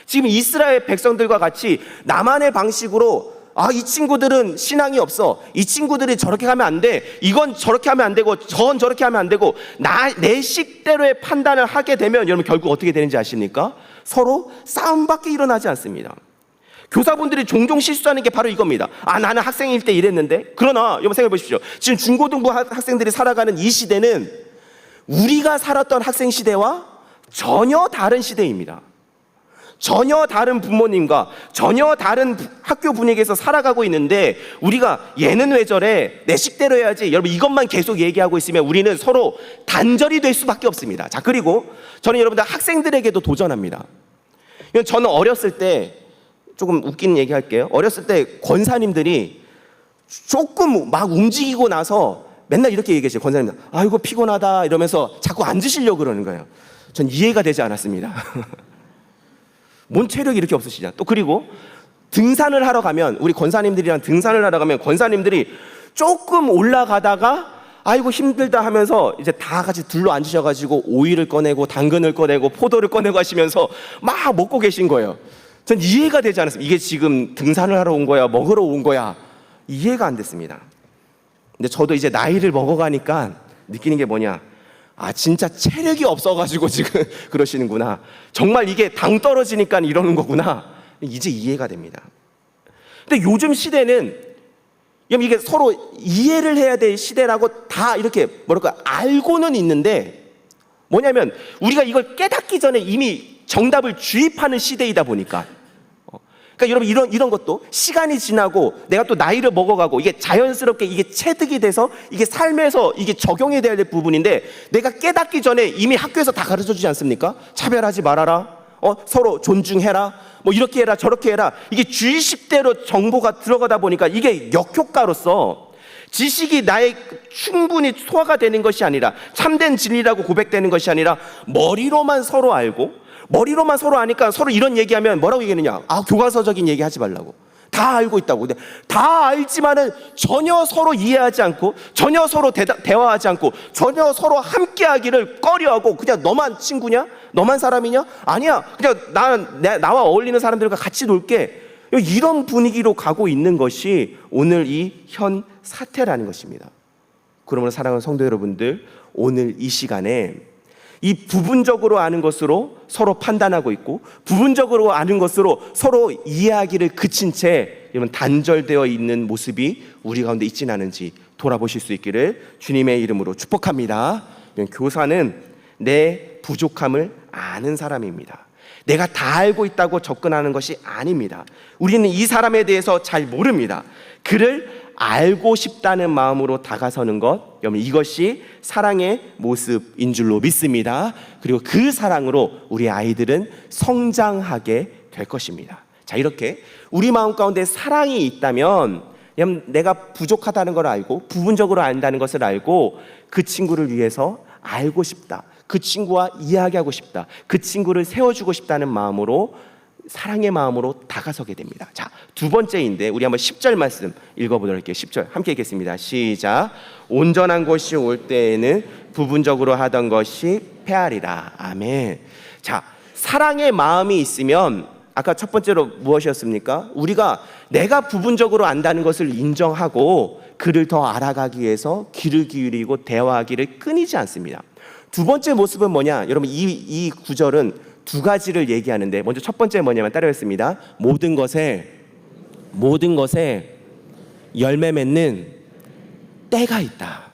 지금 이스라엘 백성들과 같이 나만의 방식으로 이 친구들은 신앙이 없어, 이 친구들이 저렇게 하면 안 돼, 이건 저렇게 하면 안 되고 저건 저렇게 하면 안 되고 내 식대로의 판단을 하게 되면 여러분 결국 어떻게 되는지 아십니까? 서로 싸움밖에 일어나지 않습니다. 교사분들이 종종 실수하는 게 바로 이겁니다. 나는 학생일 때 이랬는데. 그러나 여러분 생각해 보십시오. 지금 중고등부 학생들이 살아가는 이 시대는 우리가 살았던 학생 시대와 전혀 다른 시대입니다. 전혀 다른 부모님과 전혀 다른 학교 분위기에서 살아가고 있는데 우리가 얘는 왜 저래? 내 식대로 해야지. 여러분 이것만 계속 얘기하고 있으면 우리는 서로 단절이 될 수밖에 없습니다. 자, 그리고 저는 여러분들 학생들에게도 도전합니다. 저는 어렸을 때 조금 웃기는 얘기 할게요. 어렸을 때 권사님들이 조금 막 움직이고 나서 맨날 이렇게 얘기했어요. 권사님들, 아이고 피곤하다 이러면서 자꾸 앉으시려고 그러는 거예요. 전 이해가 되지 않았습니다. 뭔 체력이 이렇게 없으시냐. 또 그리고 등산을 하러 가면 우리 권사님들이랑 등산을 하러 가면 권사님들이 조금 올라가다가 아이고 힘들다 하면서 이제 다 같이 둘러 앉으셔가지고 오이를 꺼내고 당근을 꺼내고 포도를 꺼내고 하시면서 막 먹고 계신 거예요. 전 이해가 되지 않았습니다. 이게 지금 등산을 하러 온 거야, 먹으러 온 거야, 이해가 안 됐습니다. 근데 저도 이제 나이를 먹어가니까 느끼는 게 뭐냐, 진짜 체력이 없어가지고 지금 그러시는구나, 정말 이게 당 떨어지니까 이러는 거구나, 이제 이해가 됩니다. 근데 요즘 시대는 이게 서로 이해를 해야 될 시대라고 다 이렇게 뭐랄까 알고는 있는데 뭐냐면 우리가 이걸 깨닫기 전에 이미 정답을 주입하는 시대이다 보니까 그러니까 여러분 이런 것도 시간이 지나고 내가 또 나이를 먹어가고 이게 자연스럽게 이게 체득이 돼서 이게 삶에서 이게 적용이 돼야 될 부분인데 내가 깨닫기 전에 이미 학교에서 다 가르쳐 주지 않습니까? 차별하지 말아라, 서로 존중해라, 뭐 이렇게 해라 저렇게 해라. 이게 주의식대로 정보가 들어가다 보니까 이게 역효과로서 지식이 나의 충분히 소화가 되는 것이 아니라 참된 진리라고 고백되는 것이 아니라 머리로만 서로 알고 머리로만 서로 아니까 서로 이런 얘기하면 뭐라고 얘기하느냐, 교과서적인 얘기 하지 말라고. 다 알고 있다고. 근데 다 알지만은 전혀 서로 이해하지 않고 전혀 서로 대화하지 않고 전혀 서로 함께하기를 꺼려하고 그냥 너만 친구냐? 너만 사람이냐? 아니야, 그냥 나와 어울리는 사람들과 같이 놀게, 이런 분위기로 가고 있는 것이 오늘 이 현 사태라는 것입니다. 그러므로 사랑하는 성도 여러분들, 오늘 이 시간에 이 부분적으로 아는 것으로 서로 판단하고 있고 부분적으로 아는 것으로 서로 이해하기를 그친 채 여러분 단절되어 있는 모습이 우리 가운데 있지는 않은지 돌아보실 수 있기를 주님의 이름으로 축복합니다. 교사는 내 부족함을 아는 사람입니다. 내가 다 알고 있다고 접근하는 것이 아닙니다. 우리는 이 사람에 대해서 잘 모릅니다. 그를 알고 싶다는 마음으로 다가서는 것, 여러분 이것이 사랑의 모습인 줄로 믿습니다. 그리고 그 사랑으로 우리 아이들은 성장하게 될 것입니다. 자, 이렇게 우리 마음 가운데 사랑이 있다면 내가 부족하다는 걸 알고 부분적으로 안다는 것을 알고 그 친구를 위해서 알고 싶다, 그 친구와 이야기하고 싶다, 그 친구를 세워주고 싶다는 마음으로, 사랑의 마음으로 다가서게 됩니다. 자, 두 번째인데 우리 한번 10절 말씀 읽어보도록 할게요. 10절 함께 읽겠습니다. 시작. 온전한 것이 올 때에는 부분적으로 하던 것이 패하리라. 아멘. 자, 사랑의 마음이 있으면 아까 첫 번째로 무엇이었습니까? 우리가 내가 부분적으로 안다는 것을 인정하고 그를 더 알아가기 위해서 귀를 기울이고 대화하기를 끊이지 않습니다. 두 번째 모습은 뭐냐? 여러분 이 구절은 두 가지를 얘기하는데 먼저 첫 번째 뭐냐면 따라했습니다. 모든 것에 열매 맺는 때가 있다.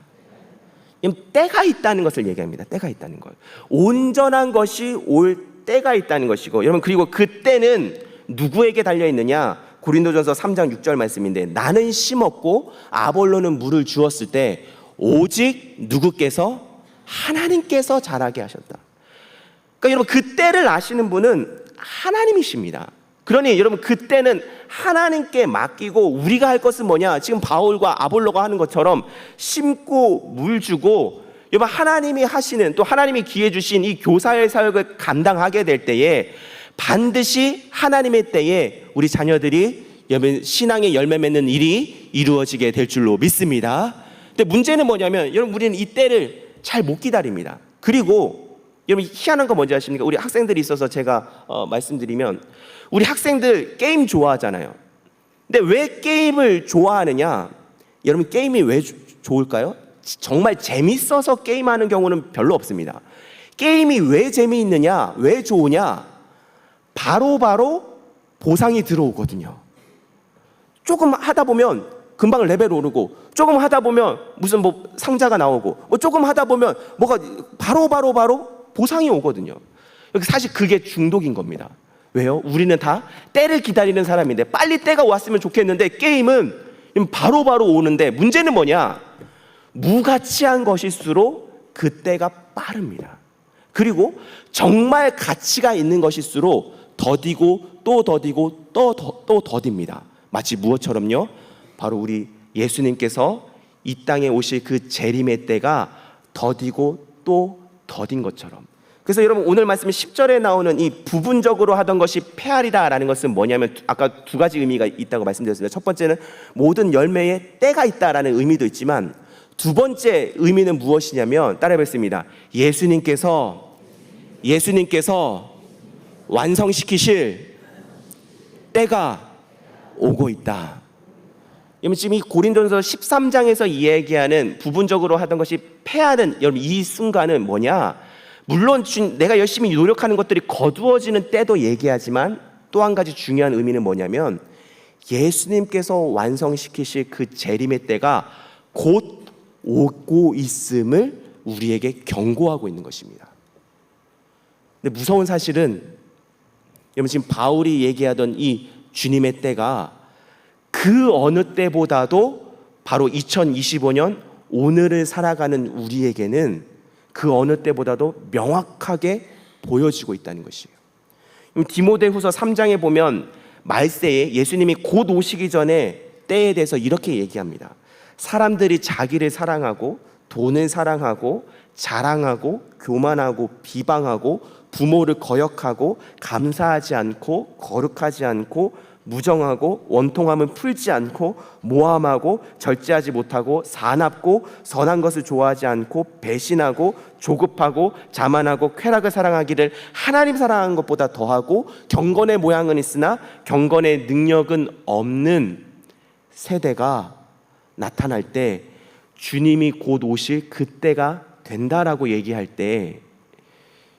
때가 있다는 것을 얘기합니다. 때가 있다는 것. 온전한 것이 올 때가 있다는 것이고, 여러분 그리고 그 때는 누구에게 달려 있느냐? 고린도전서 3장 6절 말씀인데 나는 심었고 아볼로는 물을 주었을 때 오직 누구께서? 하나님께서 자라게 하셨다. 그러니까 여러분 그 때를 아시는 분은 하나님이십니다. 그러니 여러분 그 때는 하나님께 맡기고 우리가 할 것은 뭐냐? 지금 바울과 아볼로가 하는 것처럼 심고 물 주고, 여러분 하나님이 하시는, 또 하나님이 기회 주신 이 교사의 사역을 감당하게 될 때에 반드시 하나님의 때에 우리 자녀들이 여러분 신앙의 열매 맺는 일이 이루어지게 될 줄로 믿습니다. 근데 문제는 뭐냐면 여러분 우리는 이 때를 잘 못 기다립니다. 그리고 여러분 희한한 거 뭔지 아십니까? 우리 학생들이 있어서 제가 말씀드리면, 우리 학생들 게임 좋아하잖아요. 근데 왜 게임을 좋아하느냐? 여러분 게임이 왜 좋을까요? 정말 재밌어서 게임하는 경우는 별로 없습니다. 게임이 왜 재미있느냐? 왜 좋으냐? 바로 보상이 들어오거든요. 조금 하다 보면 금방 레벨 오르고, 조금 하다 보면 무슨 뭐 상자가 나오고, 조금 하다 보면 뭐가 바로 보상이 오거든요. 사실 그게 중독인 겁니다. 왜요? 우리는 다 때를 기다리는 사람인데 빨리 때가 왔으면 좋겠는데 게임은 바로 오는데 문제는 뭐냐? 무가치한 것일수록 그 때가 빠릅니다. 그리고 정말 가치가 있는 것일수록 더디고 또 더디고 또 더딥니다. 마치 무엇처럼요? 바로 우리 예수님께서 이 땅에 오실 그 재림의 때가 더디고 또 더딘 것처럼. 그래서 여러분 오늘 말씀 10절에 나오는 이 부분적으로 하던 것이 패하리라 라는 것은 뭐냐면 아까 두 가지 의미가 있다고 말씀드렸습니다. 첫 번째는 모든 열매에 때가 있다라는 의미도 있지만 두 번째 의미는 무엇이냐면 따라해보겠습니다. 예수님께서 완성시키실 때가 오고 있다. 여러분 지금 이 고린도전서 13장에서 이야기하는 부분적으로 하던 것이 패하는 여러분 이 순간은 뭐냐? 물론 내가 열심히 노력하는 것들이 거두어지는 때도 얘기하지만 또 한 가지 중요한 의미는 뭐냐면 예수님께서 완성시키실 그 재림의 때가 곧 오고 있음을 우리에게 경고하고 있는 것입니다. 근데 무서운 사실은 여러분 지금 바울이 얘기하던 이 주님의 때가 그 어느 때보다도 바로 2025년 오늘을 살아가는 우리에게는 그 어느 때보다도 명확하게 보여지고 있다는 것이에요. 디모데후서 3장에 보면 말세에 예수님이 곧 오시기 전에 때에 대해서 이렇게 얘기합니다. 사람들이 자기를 사랑하고 돈을 사랑하고 자랑하고 교만하고 비방하고 부모를 거역하고 감사하지 않고 거룩하지 않고 무정하고 원통함을 풀지 않고 모함하고 절제하지 못하고 사납고 선한 것을 좋아하지 않고 배신하고 조급하고 자만하고 쾌락을 사랑하기를 하나님 사랑하는 것보다 더하고 경건의 모양은 있으나 경건의 능력은 없는 세대가 나타날 때 주님이 곧 오실 그때가 된다라고 얘기할 때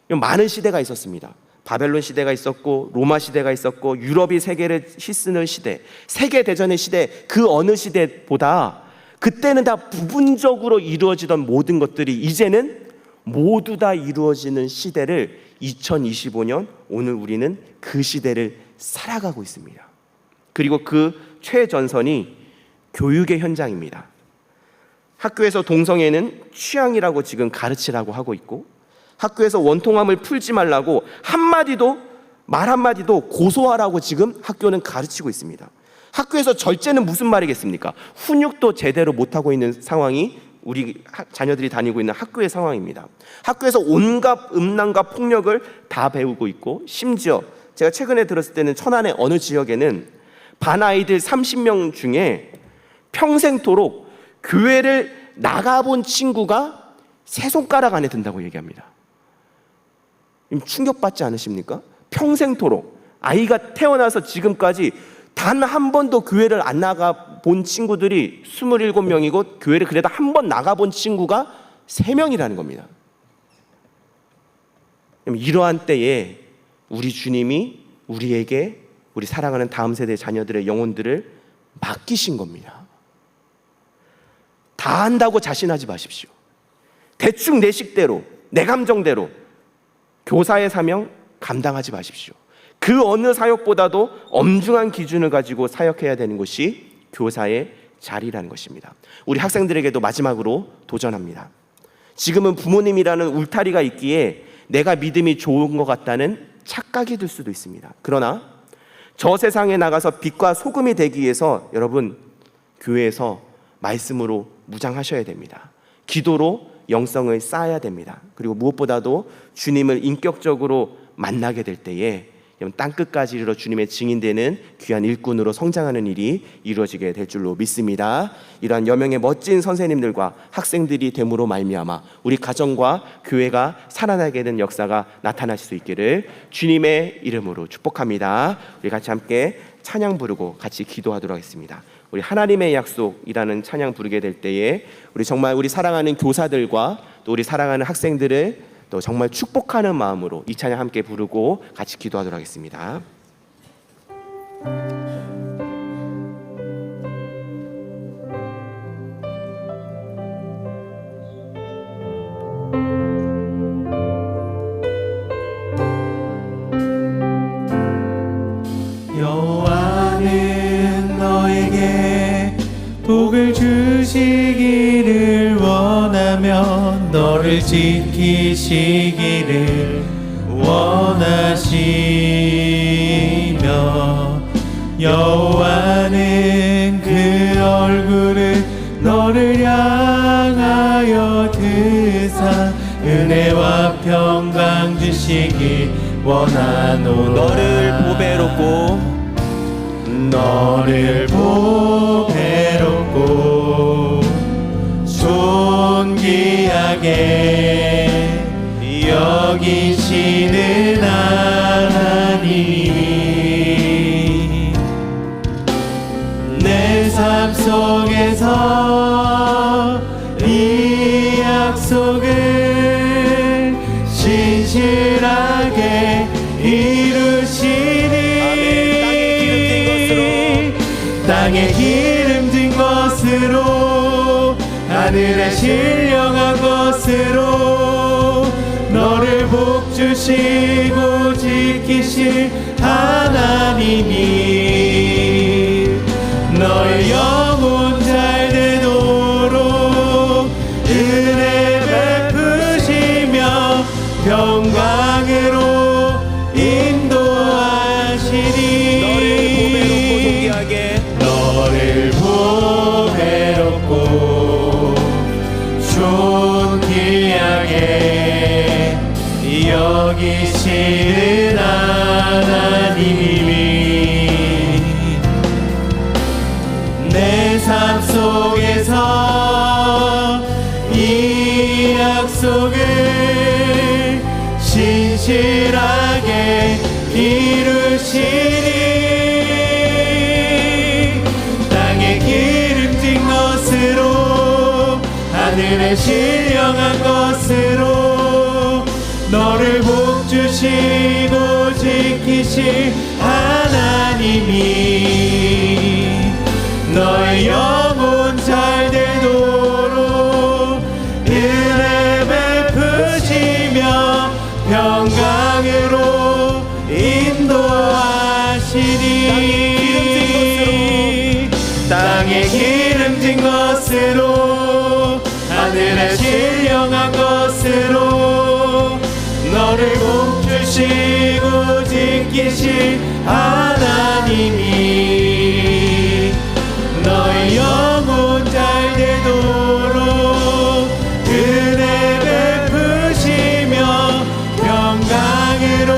많은 시대가 있었습니다. 바벨론 시대가 있었고 로마 시대가 있었고 유럽이 세계를 휘쓰는 시대, 세계 대전의 시대, 그 어느 시대보다 그때는 다 부분적으로 이루어지던 모든 것들이 이제는 모두 다 이루어지는 시대를 2025년 오늘 우리는 그 시대를 살아가고 있습니다. 그리고 그 최전선이 교육의 현장입니다. 학교에서 동성애는 취향이라고 지금 가르치라고 하고 있고, 학교에서 원통함을 풀지 말라고 말 한마디도 고소하라고 지금 학교는 가르치고 있습니다. 학교에서 절제는 무슨 말이겠습니까? 훈육도 제대로 못하고 있는 상황이 우리 자녀들이 다니고 있는 학교의 상황입니다. 학교에서 온갖 음란과 폭력을 다 배우고 있고, 심지어 제가 최근에 들었을 때는 천안의 어느 지역에는 반 아이들 30명 중에 평생토록 교회를 나가본 친구가 세 손가락 안에 든다고 얘기합니다. 충격받지 않으십니까? 평생토록 아이가 태어나서 지금까지 단 한 번도 교회를 안 나가본 친구들이 27명이고 교회를 그래도 한 번 나가본 친구가 3명이라는 겁니다. 이러한 때에 우리 주님이 우리에게 우리 사랑하는 다음 세대 자녀들의 영혼들을 맡기신 겁니다. 다 한다고 자신하지 마십시오. 대충 내 식대로, 내 감정대로 교사의 사명 감당하지 마십시오. 그 어느 사역보다도 엄중한 기준을 가지고 사역해야 되는 것이 교사의 자리라는 것입니다. 우리 학생들에게도 마지막으로 도전합니다. 지금은 부모님이라는 울타리가 있기에 내가 믿음이 좋은 것 같다는 착각이 들 수도 있습니다. 그러나 저 세상에 나가서 빛과 소금이 되기 위해서 여러분, 교회에서 말씀으로 무장하셔야 됩니다. 기도로 영성을 쌓아야 됩니다. 그리고 무엇보다도 주님을 인격적으로 만나게 될 때에 땅끝까지 이르러 주님의 증인되는 귀한 일꾼으로 성장하는 일이 이루어지게 될 줄로 믿습니다. 이러한 여명의 멋진 선생님들과 학생들이 됨으로 말미암아 우리 가정과 교회가 살아나게 된 역사가 나타날 수 있기를 주님의 이름으로 축복합니다. 우리 같이 함께 찬양 부르고 같이 기도하도록 하겠습니다. 우리 하나님의 약속이라는 찬양 부르게 될 때에 우리 정말 우리 사랑하는 교사들과 또 우리 사랑하는 학생들을 또 정말 축복하는 마음으로 이 찬양 함께 부르고 같이 기도하도록 하겠습니다. 여호와는 너에게 복을 주시기를 원하며 너를 지키시기를 원하시며 여호와는 그 얼굴을 너를 향하여 드사 은혜와 평강 주시기 원하노라. 너를 보배롭고 존귀하게 여기시는 하나님이 내 삶 속에서 이 약속을 신실하게 이루시니 땅에 기름진 것으로 하늘에 신령한 것으로 너를 복주시고 지키실 하나님이 너의 영혼 잘 되도록 은혜 베푸시며 평강으로 인도하시니 너를 보배롭고 존귀하게 여기시는 하나님이 내 삶 속에서 이 약속을 신실하게 이루시니 하늘에 신령한 것으로 너를 주시고 지키실 하나님이 너의 영혼 잘 되도록 은혜 베푸시며 평강으로 인도하시니 땅에 기름진 것으로 하늘에 신령한 것으로 너를 복 주시고 지키실 하나님이 너의 영혼 잘 되도록 은혜 베푸시며 평강으로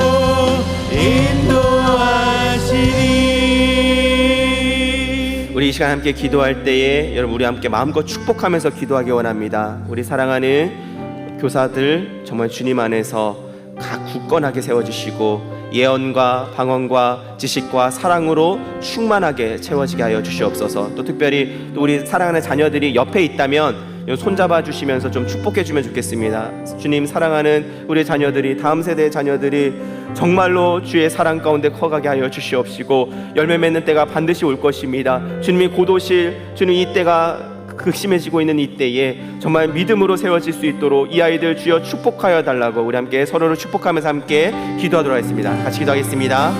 인도하시니. 우리 이 시간 함께 기도할 때에 여러분 우리 함께 마음껏 축복하면서 기도하기 원합니다. 우리 사랑하는 교사들 정말 주님 안에서 각 굳건하게 세워주시고 예언과 방언과 지식과 사랑으로 충만하게 채워지게 하여 주시옵소서. 또 특별히 또 우리 사랑하는 자녀들이 옆에 있다면 손잡아 주시면서 좀 축복해 주면 좋겠습니다. 주님, 사랑하는 우리 자녀들이, 다음 세대의 자녀들이 정말로 주의 사랑 가운데 커가게 하여 주시옵시고 열매 맺는 때가 반드시 올 것입니다. 주님이 곧 오실, 주님 이 때가 극심해지고 있는 이때에 정말 믿음으로 세워질 수 있도록 이 아이들 주여 축복하여 달라고 우리 함께 서로를 축복하면서 함께 기도하도록 하겠습니다. 같이 기도하겠습니다.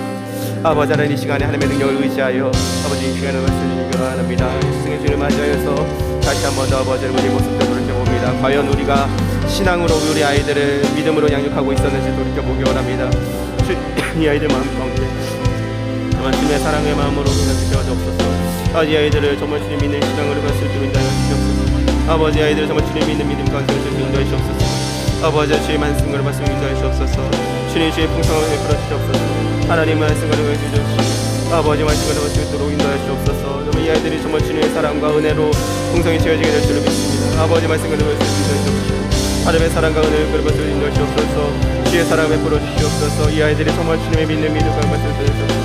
아버지 하나님, 이 시간에 하나님의 능력을 의지하여 아버지 이 시간에 말씀을 기도합니다. 스승의 주님을 맞이하여서 다시 한 번 더 아버지 우리 모습을 돌이켜봅니다. 과연 우리가 신앙으로 우리 아이들을 믿음으로 양육하고 있었는지 돌이켜보기 원합니다. 이 아이들 마음 가운데 정말 주님의 사랑의 마음으로 세워주옵소서. 이 아이들을 정말 주님 믿는 신앙으로 갔을 줄 인도하여 주옵소서. 아버지 아이들 정말 주님 믿는 믿음 가운데 인도하여 주옵소서. 아버지 주의 말씀으로 말씀 인도하여 주옵소서. 주님 주의 풍성함을 베풀어 주옵소서. 하나님 말씀으로 주옵소서. 아버지 말씀으로 말씀으로 인도하여 주옵소서. 이 아이들이 정말 주님의 사랑과 은혜로 풍성히 채워지게 될 줄을 믿습니다. 아버지 말씀으로 인도하여 주옵소서. 하나님의 사랑과 은혜를 그리고 인도하여 주옵소서. 주의 사랑을 베풀어 주시옵소서. 이 아이들이 정말 주님의 믿는 믿음과 말씀을 주옵소서.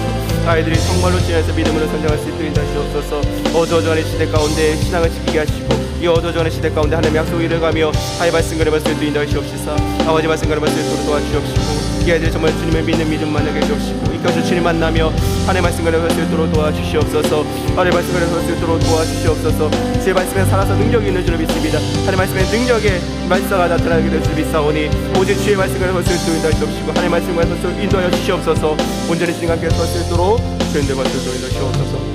아이들이 정말로 주님에서 믿음으로 성장할 수 있도록 인도하여 주옵소서. 어두워져가는 시대 가운데 신앙을 지키게 하시고 이 어두워져가는 시대 가운데 하나님의 약속을 이뤄가며 하나님의 말씀과 말씀을 인도하여 주옵소서. 아버지 말씀과 말씀을 도와주옵시고 이 아이들이 정말 주님을 믿는 믿음만 하게 해주옵시고 이까지 주님 만나며 하나님의 말씀과 말씀을 도와주시옵소서. 하나님의 말씀과 말씀을 도와주시옵소서. 제 말씀에 살아서 능력이 있는 줄을 믿습니다. 하나님의 말씀의 능력에 말씀가 나타나게 될 줄 믿사오니 오직 주의 말씀과 말씀을 인도하여 주옵시고 하나님의 말씀과 말씀을 인도하여 주시옵소서. 온전히 주님과 함께 설 수 있도록 주님의 말씀을 인도하여 주옵소서.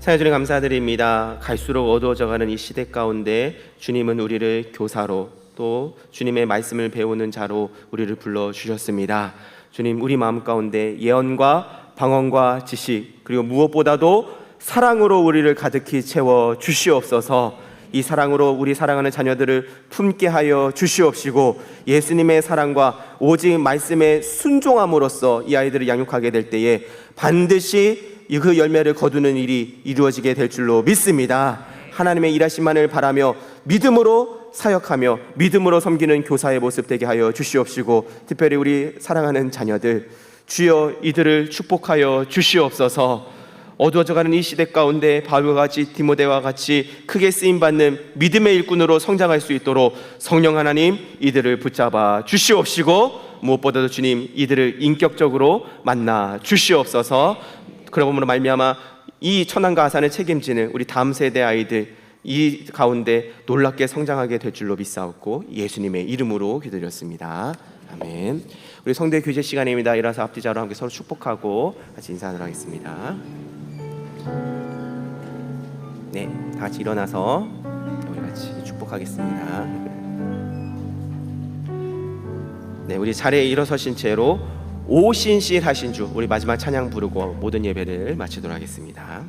사랑해 주님 감사드립니다. 갈수록 어두워져가는 이 시대 가운데 주님은 우리를 교사로 또 주님의 말씀을 배우는 자로 우리를 불러주셨습니다. 주님, 우리 마음 가운데 예언과 방언과 지식 그리고 무엇보다도 사랑으로 우리를 가득히 채워 주시옵소서. 이 사랑으로 우리 사랑하는 자녀들을 품게 하여 주시옵시고 예수님의 사랑과 오직 말씀에 순종함으로써 이 아이들을 양육하게 될 때에 반드시 그 열매를 거두는 일이 이루어지게 될 줄로 믿습니다. 하나님의 일하심만을 바라며 믿음으로 사역하며 믿음으로 섬기는 교사의 모습 되게 하여 주시옵시고 특별히 우리 사랑하는 자녀들 주여 이들을 축복하여 주시옵소서. 어두워져가는 이 시대 가운데 바울과 같이 디모데와 같이 크게 쓰임받는 믿음의 일꾼으로 성장할 수 있도록 성령 하나님 이들을 붙잡아 주시옵시고 무엇보다도 주님 이들을 인격적으로 만나 주시옵소서. 그러므로 말미암아 이 천안과 아산을 책임지는 우리 다음 세대 아이들 이 가운데 놀랍게 성장하게 될 줄로 믿사옵고 예수님의 이름으로 기도드렸습니다. 아멘. 우리 성대 교제 시간입니다. 일어나서 앞뒤 좌우로 함께 서로 축복하고 같이 인사하도록 하겠습니다. 네, 다 같이 일어나서 우리 같이 축복하겠습니다. 네, 우리 자리에 일어서신 채로 오신실 하신 주 우리 마지막 찬양 부르고 모든 예배를 마치도록 하겠습니다.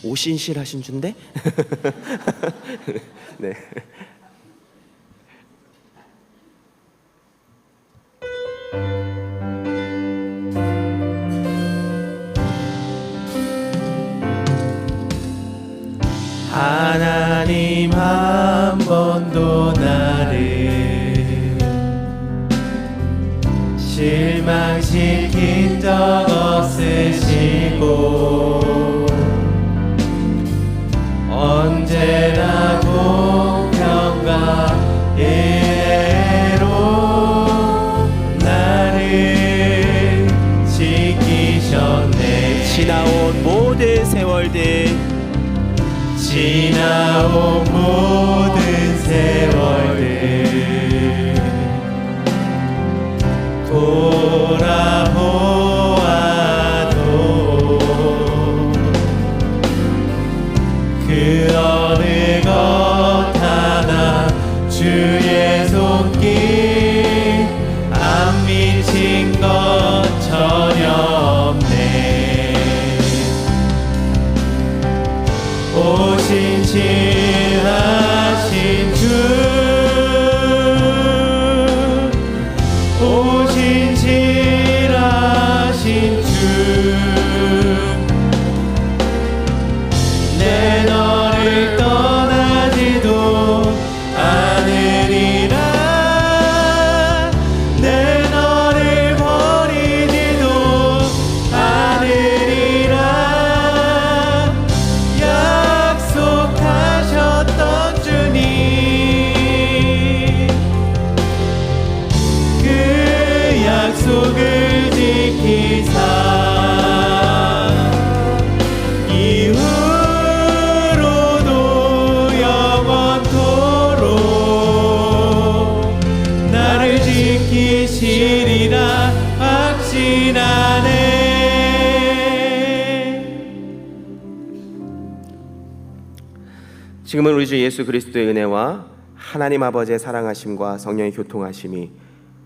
오신실 하신 주인데? 네. 하나님 한 번도 나를 실망시킨 적 없으시고 지나온 모든 세월들 지나온 모든 세월들 돌아보아도 그 어느 것 하나 주의 손길 안 미친 것 전혀 없네. 오신실하신 주 오신실하신 주 내 너를 떠나지도 않으리라 내 너를 버리지도 않으리라 약속하셨던 주님 그 약속을 지키사 이후로도 영원토록 나를 지키시리라 확신하네. 지금은 우리 주 예수 그리스도의 은혜와 하나님 아버지의 사랑하심과 성령의 교통하심이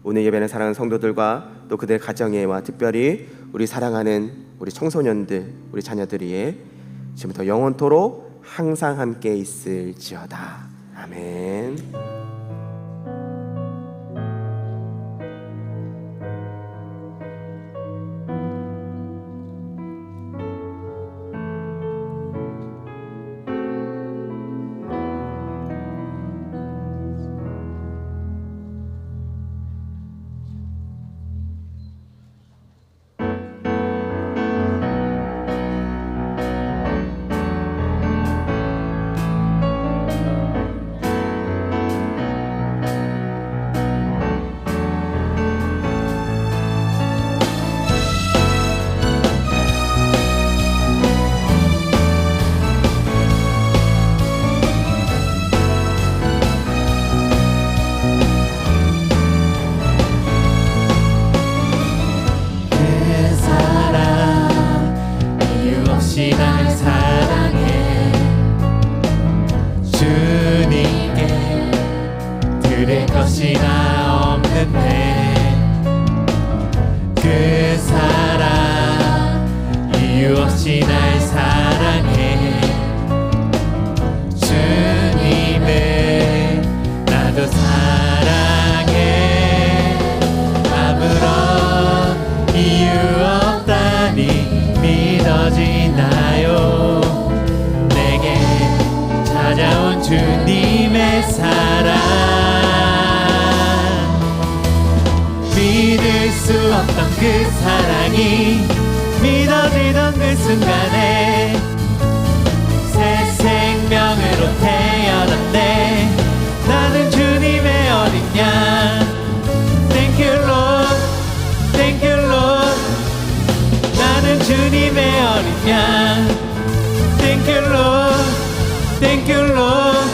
오늘 예배는 사랑하는 성도들과 또 그들 가정에와 특별히 우리 사랑하는 우리 청소년들, 우리 자녀들이에 지금부터 영원토록 항상 함께 있을지어다. 아멘. 날 사랑해 주님께 드릴 것이 나 없는데 그 사랑 이유 없이 날 사랑해 주님을 나도 사랑해 아무런 이유 없다니 믿어지나요 내게 찾아온 주님의 사랑 믿을 수 없던 그 사랑이 믿어지던 그 순간에 새 생명으로 태어났네 나는 주님의 어린 양 Thank you Lord Thank you Lord 나는 주님의 어린 양 Thank you Lord Thank you Lord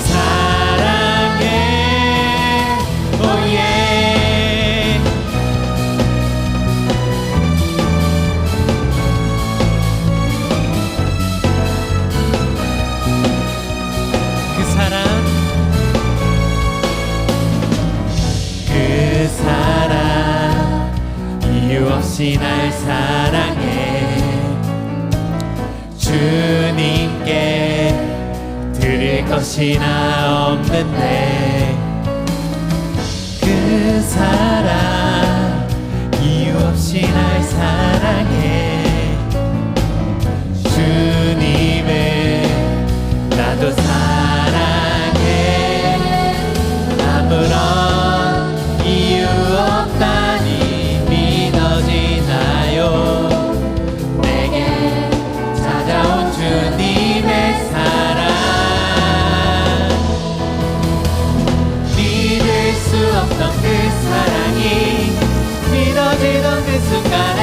사랑해 Oh yeah 그 사랑 이유 없이 날 사랑해 주님께 드릴 것이 나 없는데 그 사랑 이유 없이 날 사랑해 주님을 나도 사랑해 아무런 이유 없다니 믿어지나요 내게 찾아온 주님의 사랑 믿을 수 없던 그 사랑이 믿어지던 그 순간에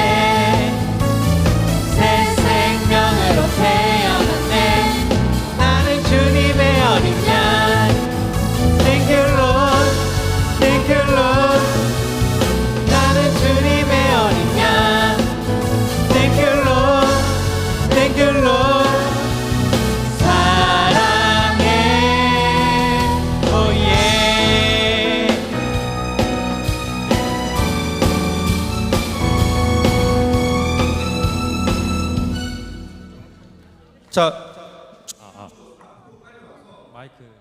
자, 마이크